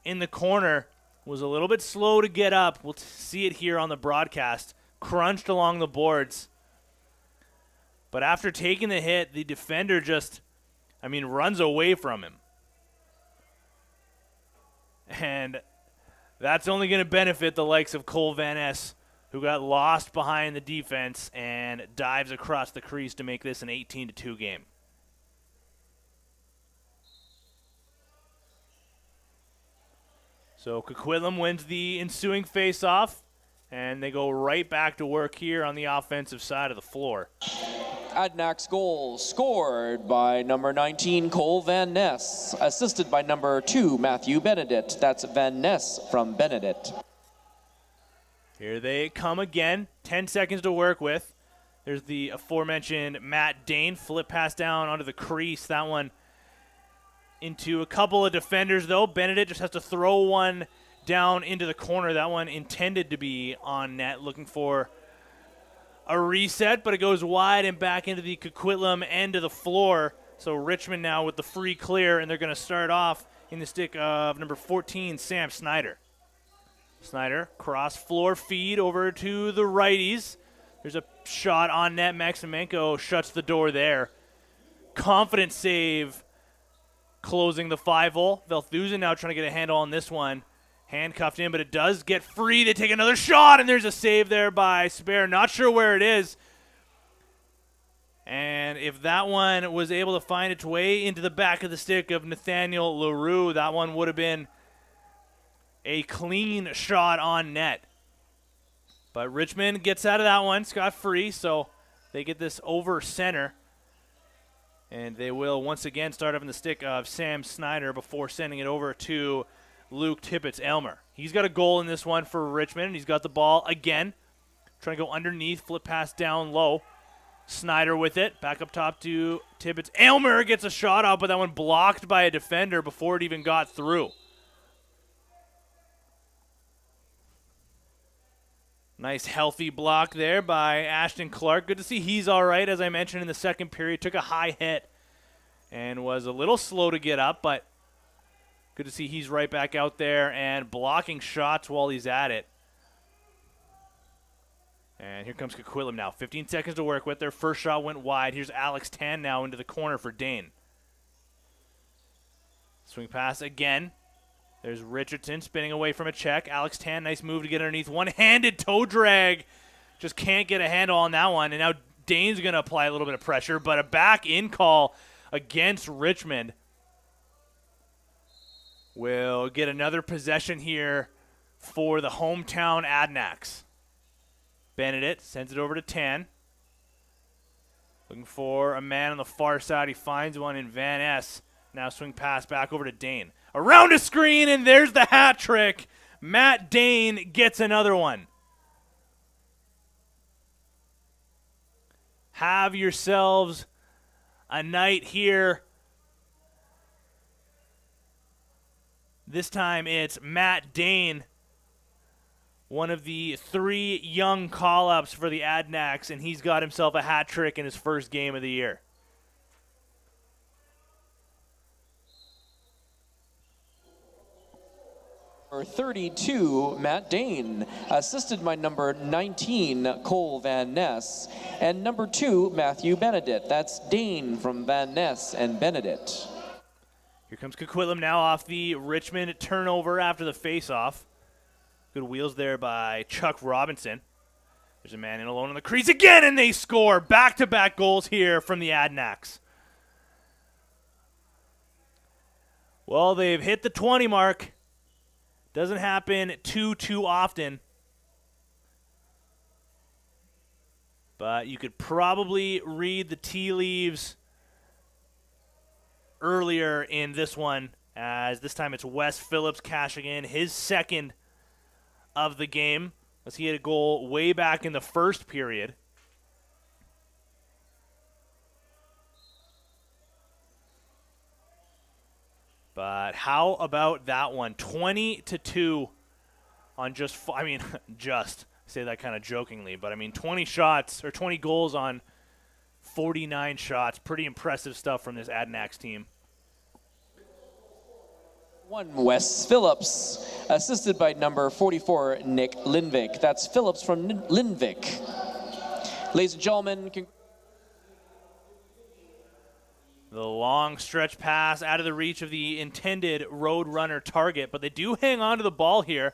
in the corner. Was a little bit slow to get up. We'll see it here on the broadcast. Crunched along the boards. But after taking the hit, the defender just, runs away from him. And that's only going to benefit the likes of Cole Van Ness, who got lost behind the defense and dives across the crease to make this an 18-2 game. So Coquitlam wins the ensuing face-off, and they go right back to work here on the offensive side of the floor.
Adanacs goal scored by number 19, Cole Van Ness, assisted by number 2, Matthew Benedict. That's Van Ness from Benedict.
Here they come again. 10 seconds to work with. There's the aforementioned Matt Dane. Flip pass down onto the crease. That one into a couple of defenders, though. Benedict just has to throw one down into the corner. That one intended to be on net, looking for a reset, but it goes wide and back into the Coquitlam end of the floor. So Richmond now with the free clear, and they're going to start off in the stick of number 14, Sam Snyder. Snyder, cross floor feed over to the righties. There's a shot on net. Maximenko shuts the door there. Confident save, closing the 5-hole. Velthusen now trying to get a handle on this one. Handcuffed in, but it does get free. They take another shot, and there's a save there by Spare. Not sure where it is. And if that one was able to find its way into the back of the stick of Nathaniel LaRue, that one would have been a clean shot on net. But Richmond gets out of that one scot-free, so they get this over center. And they will once again start up in the stick of Sam Snyder before sending it over to Luke Tippett-Aylmer. He's got a goal in this one for Richmond, and he's got the ball again. Trying to go underneath, flip pass down low. Snyder with it, back up top to Tippett-Aylmer, gets a shot out, but that one blocked by a defender before it even got through. Nice healthy block there by Ashton Clark. Good to see he's all right, as I mentioned in the second period. Took a high hit and was a little slow to get up, but good to see he's right back out there and blocking shots while he's at it. And here comes Coquitlam now. 15 seconds to work with. Their first shot went wide. Here's Alex Tan now into the corner for Dane. Swing pass again. There's Richardson spinning away from a check. Alex Tan, nice move to get underneath. One-handed toe drag. Just can't get a handle on that one. And now Dane's going to apply a little bit of pressure, but a back-in call against Richmond will get another possession here for the hometown Adanacs. Benedict sends it over to Tan. Looking for a man on the far side. He finds one in Van Ness. Now swing pass back over to Dane. Around a screen, and there's the hat trick. Matt Dane gets another one. Have yourselves a night here. This time it's Matt Dane, one of the 3 young call-ups for the Adanacs, and he's got himself a hat trick in his first game of the year.
Number 32, Matt Dane, assisted by number 19, Cole Van Ness, and number 2, Matthew Benedict. That's Dane from Van Ness and Benedict.
Here comes Coquitlam now off the Richmond turnover after the face-off. Good wheels there by Chuck Robinson. There's a man in alone in the crease again, and they score. Back-to-back goals here from the Adanacs. Well, they've hit the 20 mark. Doesn't happen too often. But you could probably read the tea leaves earlier in this one, as this time it's Wes Phillips cashing in his second of the game, as he had a goal way back in the first period. But how about that one? 20-2 on just say that kind of jokingly, but 20 shots or 20 goals on 49 shots. Pretty impressive stuff from this Adanacs team.
1, Wes Phillips, assisted by number 44, Nick Lindvik. That's Phillips from Lindvik. Ladies and gentlemen,
the long stretch pass out of the reach of the intended Roadrunner target, but they do hang on to the ball here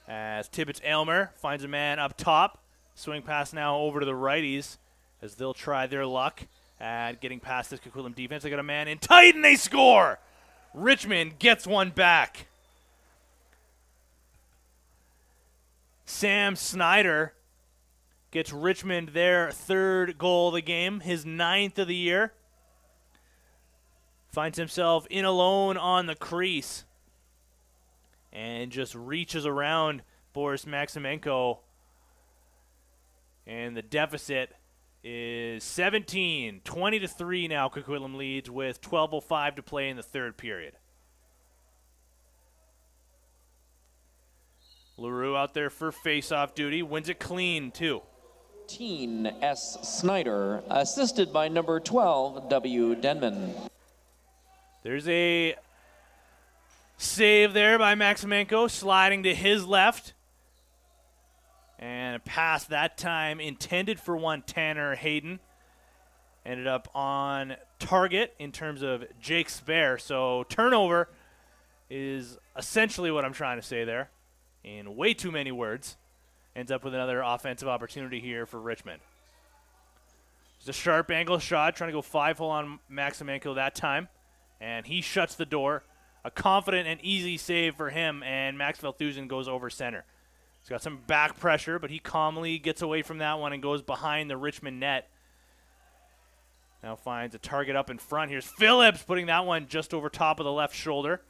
as Tippett-Aylmer finds a man up top. Swing pass now over to the righties as they'll try their luck at getting past this Coquitlam defense. They got a man in tight, and they score! Richmond gets one back. Sam Snyder gets Richmond their 3rd goal of the game, his 9th of the year. Finds himself in alone on the crease and just reaches around Boris Maximenko. And the deficit is 17. 20-3 now Coquitlam leads with 12:05 to play in the 3rd period. LaRue out there for face-off duty. Wins it clean, too.
S. Snyder, assisted by number 12, W. Denman.
There's a save there by Maximenko, sliding to his left. And a pass that time intended for one Tanner Hayden. Ended up on target in terms of Jake Spare. So turnover is essentially what I'm trying to say there in way too many words. Ends up with another offensive opportunity here for Richmond. It's a sharp angle shot, trying to go 5-hole on Maximenko that time. And he shuts the door. a confident and easy save for him, and Max Velthusen goes over center. He's got some back pressure, but he calmly gets away from that one and goes behind the Richmond net. Now finds a target up in front. Here's Phillips putting that one just over top of the left shoulder.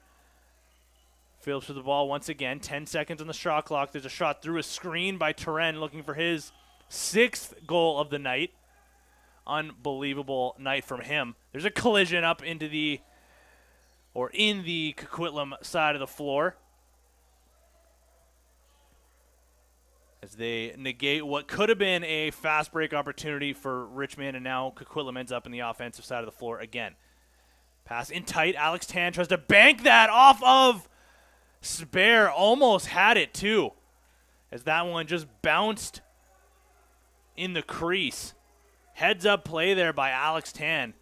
Phillips with the ball once again. 10 seconds on the shot clock. There's a shot through a screen by Turenne looking for his 6th goal of the night. Unbelievable night from him. There's a collision up into the, or in the Coquitlam side of the floor, as they negate what could have been a fast break opportunity for Richmond, and now Coquitlam ends up in the offensive side of the floor again. Pass in tight. Alex Tan tries to bank that off of Spare. Almost had it too, as that one just bounced in the crease. Heads up play there by Alex Tan,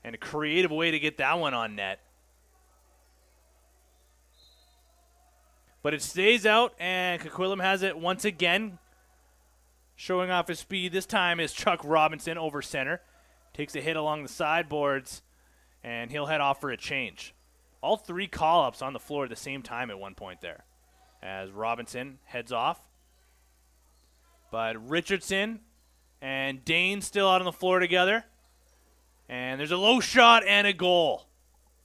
and a creative way to get that one on net. But it stays out, and Coquitlam has it once again. Showing off his speed this time is Chuck Robinson over center. Takes a hit along the sideboards, and he'll head off for a change. All 3 call-ups on the floor at the same time at one point there, as Robinson heads off. But Richardson and Dane still out on the floor together. And there's a low shot and a goal.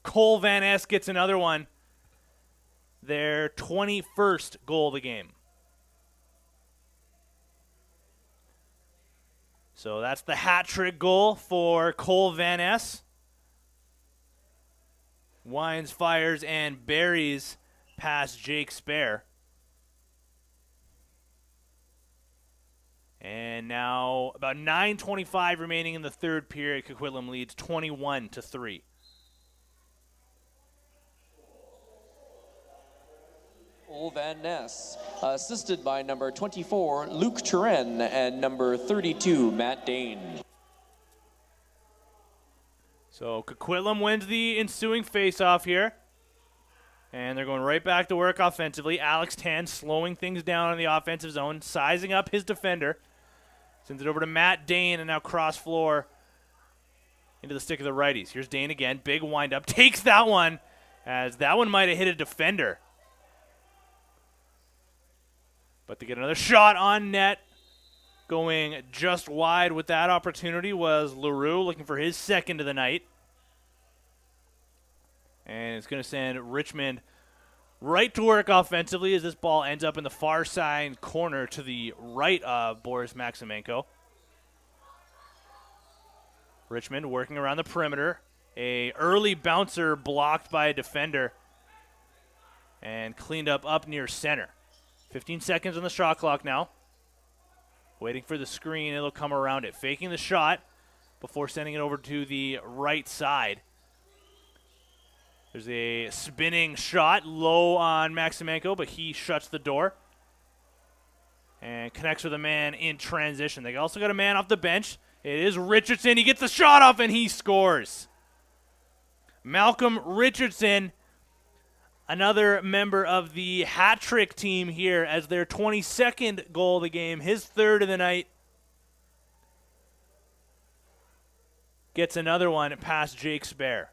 Cole Van Es gets another one. Their 21st goal of the game. So that's the hat trick goal for Cole Van Es. Wines, fires, and buries past Jake Spare. And now about 9:25 remaining in the third period. Coquitlam leads 21-3.
Cole Van Ness, assisted by number 24, Luke Turenne, and number 32, Matt Dane.
So Coquitlam wins the ensuing faceoff here. And they're going right back to work offensively. Alex Tan slowing things down in the offensive zone, sizing up his defender. Sends it over to Matt Dane, and now cross floor into the stick of the righties. Here's Dane again. Big windup. Takes that one, as that one might have hit a defender. But to get another shot on net, going just wide with that opportunity was LaRue, looking for his 2nd of the night. And it's going to send Richmond right to work offensively, as this ball ends up in the far side corner to the right of Boris Maximenko. Richmond working around the perimeter. A early bouncer blocked by a defender and cleaned up near center. 15 seconds on the shot clock now. Waiting for the screen. It'll come around it. Faking the shot before sending it over to the right side. There's a spinning shot low on Maximenko, but he shuts the door and connects with a man in transition. They also got a man off the bench. It is Richardson. He gets the shot off, and he scores. Malcolm Richardson, another member of the hat trick team here, as their 22nd goal of the game, his 3rd of the night. Gets another one past Jake Spare.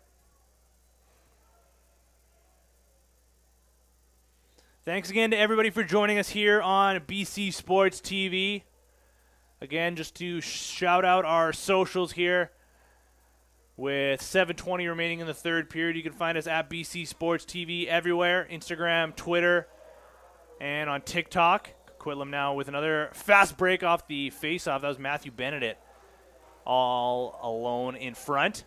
Thanks again to everybody for joining us here on BC Sports TV. Again, just to shout out our socials here. With 7:20 remaining in the third period, you can find us at BC Sports TV everywhere. Instagram, Twitter, and on TikTok. Coquitlam now with another fast break off the face-off. That was Matthew Benedict all alone in front.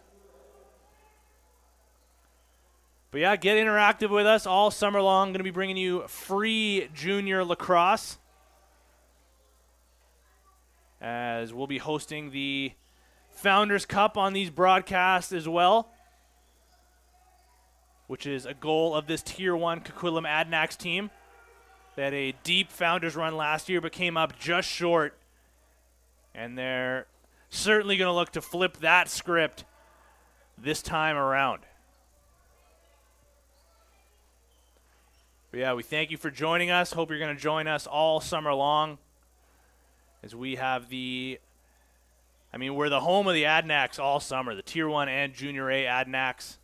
But yeah, get interactive with us all summer long. Going to be bringing you free junior lacrosse, as we'll be hosting the Founders Cup on these broadcasts as well, which is a goal of this Tier 1 Coquitlam Adanacs team. They had a deep Founders run last year but came up just short, and they're certainly going to look to flip that script this time around. But yeah, we thank you for joining us. Hope you're going to join us all summer long, as we have we're the home of the Adanacs all summer, the Tier 1 and Junior A Adanacs.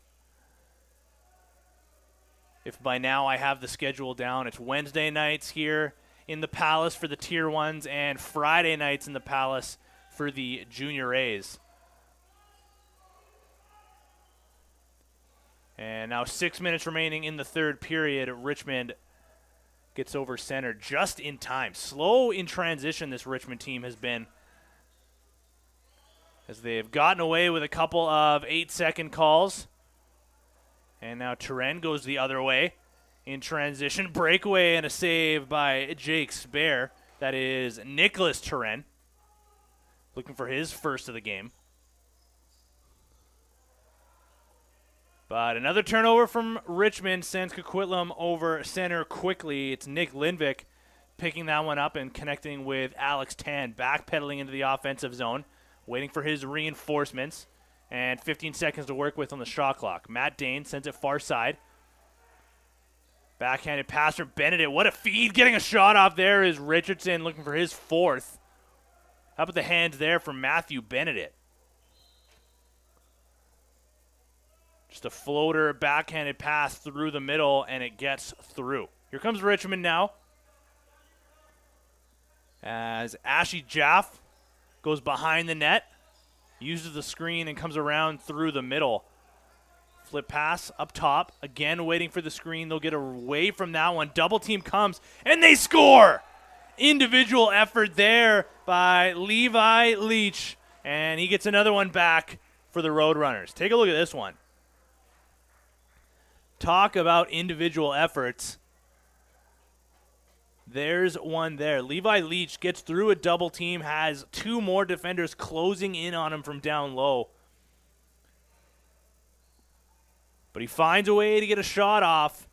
If by now I have the schedule down, it's Wednesday nights here in the Palace for the Tier 1s and Friday nights in the Palace for the Junior A's. And now 6 minutes remaining in the third period. Richmond gets over center just in time. Slow in transition this Richmond team has been, as they've gotten away with a couple of 8-second calls. And now Turenne goes the other way in transition. Breakaway and a save by Jake Spare. That is Nicholas Turenne, looking for his first of the game. But another turnover from Richmond sends Coquitlam over center quickly. It's Nick Lindvik picking that one up and connecting with Alex Tan, backpedaling into the offensive zone, waiting for his reinforcements, and 15 seconds to work with on the shot clock. Matt Dane sends it far side. Backhanded pass from Benedict. What a feed. Getting a shot off there is Richardson, looking for his fourth. How about the hands there from Matthew Benedict? Just a floater, backhanded pass through the middle, and it gets through. Here comes Richmond now, as Ashy Jaff goes behind the net, uses the screen, and comes around through the middle. Flip pass up top. Again, waiting for the screen. They'll get away from that one. Double team comes, and they score! Individual effort there by Levi Leach, and he gets another one back for the Roadrunners. Take a look at this one. Talk about individual efforts. There's one there. Levi Leach gets through a double team, has two more defenders closing in on him from down low. But he finds a way to get a shot off.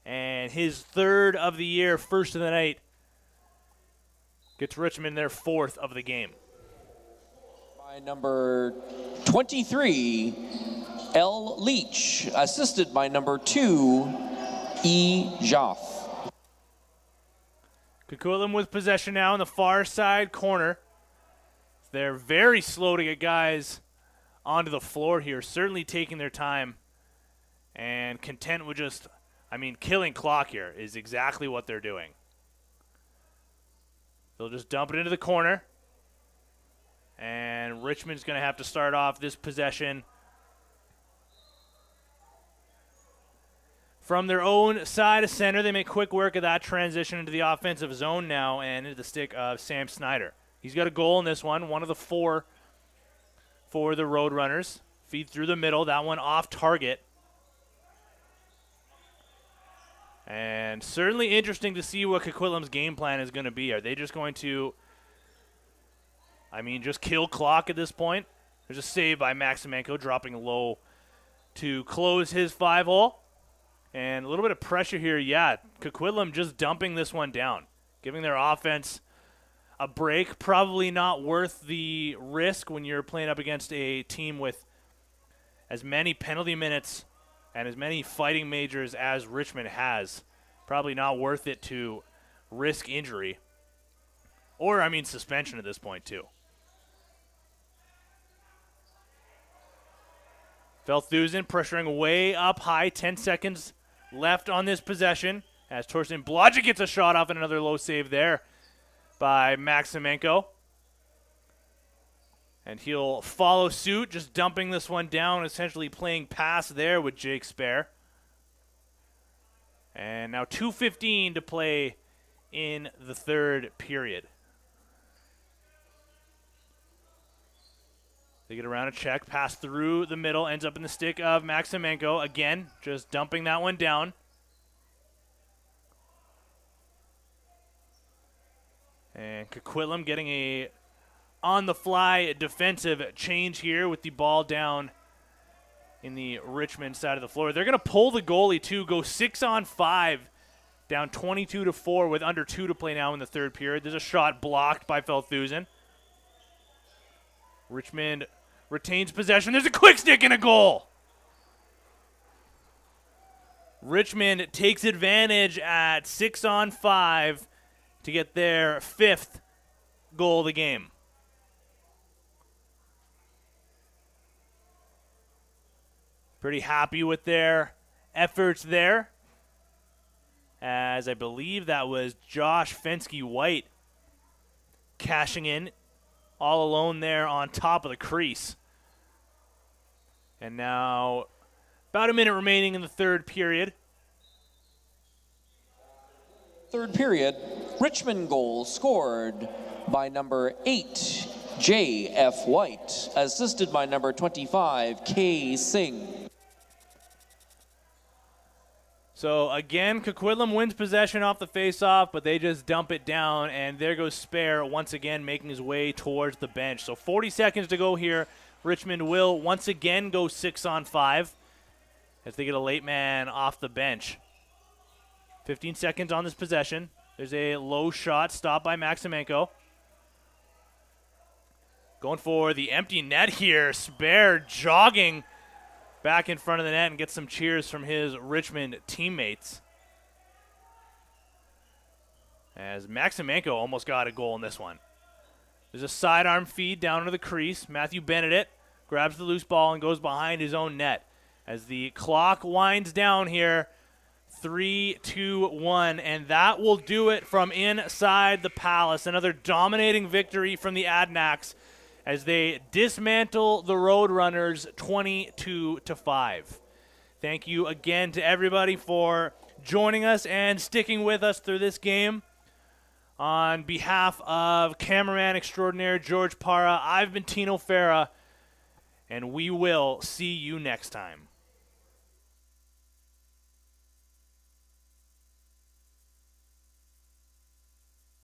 And his third of the year, first of the night, gets Richmond their fourth of the game.
By number 23, L. Leach, assisted by number 2, E. Jaff.
Coquitlam with possession now in the far side corner. They're very slow to get guys onto the floor here, certainly taking their time and content with just, killing clock here is exactly what they're doing. They'll just dump it into the corner, and Richmond's going to have to start off this possession from their own side of center. They make quick work of that transition into the offensive zone now and into the stick of Sam Snyder. He's got a goal in this one of the 4 for the Roadrunners. Feed through the middle, that one off target. And certainly interesting to see what Coquitlam's game plan is going to be. Are they just going to, just kill clock at this point? There's a save by Maximenko, dropping low to close his 5-hole. And a little bit of pressure here, Coquitlam just dumping this one down, giving their offense a break. Probably not worth the risk when you're playing up against a team with as many penalty minutes and as many fighting majors as Richmond has. Probably not worth it to risk injury. Or, suspension at this point, too. Velthusen pressuring way up high, 10 seconds left on this possession as Torsten Blodgett gets a shot off and another low save there by Maximenko. And he'll follow suit, just dumping this one down, essentially playing pass there with Jake Spare. And now 2:15 to play in the third period. They get around a check, pass through the middle, ends up in the stick of Maximenko. Again, just dumping that one down. And Coquitlam getting a on-the-fly defensive change here with the ball down in the Richmond side of the floor. They're going to pull the goalie, too, go 6-on-5, down 22-4 with under 2 to play now in the third period. There's a shot blocked by Velthusen. Richmond retains possession. There's a quick stick and a goal. Richmond takes advantage at 6-on-5 to get their 5th goal of the game. Pretty happy with their efforts there, as I believe that was Josh Fensky-White cashing in all alone there on top of the crease. And now about a minute remaining in the third period.
Third period, Richmond goal scored by number 8, J.F. White, assisted by number 25, K. Singh.
So again, Coquitlam wins possession off the faceoff, but they just dump it down, and there goes Spare once again making his way towards the bench. So 40 seconds to go here. Richmond will once again go 6-on-5 as they get a late man off the bench. 15 seconds on this possession. There's a low shot stopped by Maximenko. Going for the empty net here. Spare jogging back in front of the net and gets some cheers from his Richmond teammates. As Maximenko almost got a goal in this one. There's a sidearm feed down to the crease. Matthew Benedict grabs the loose ball and goes behind his own net. As the clock winds down here, 3, 2, 1, and that will do it from inside the Palace. Another dominating victory from the Adanacs as they dismantle the Roadrunners 22-5. Thank you again to everybody for joining us and sticking with us through this game. On behalf of cameraman extraordinaire George Parra, I've been Tino Farah, and we will see you next time.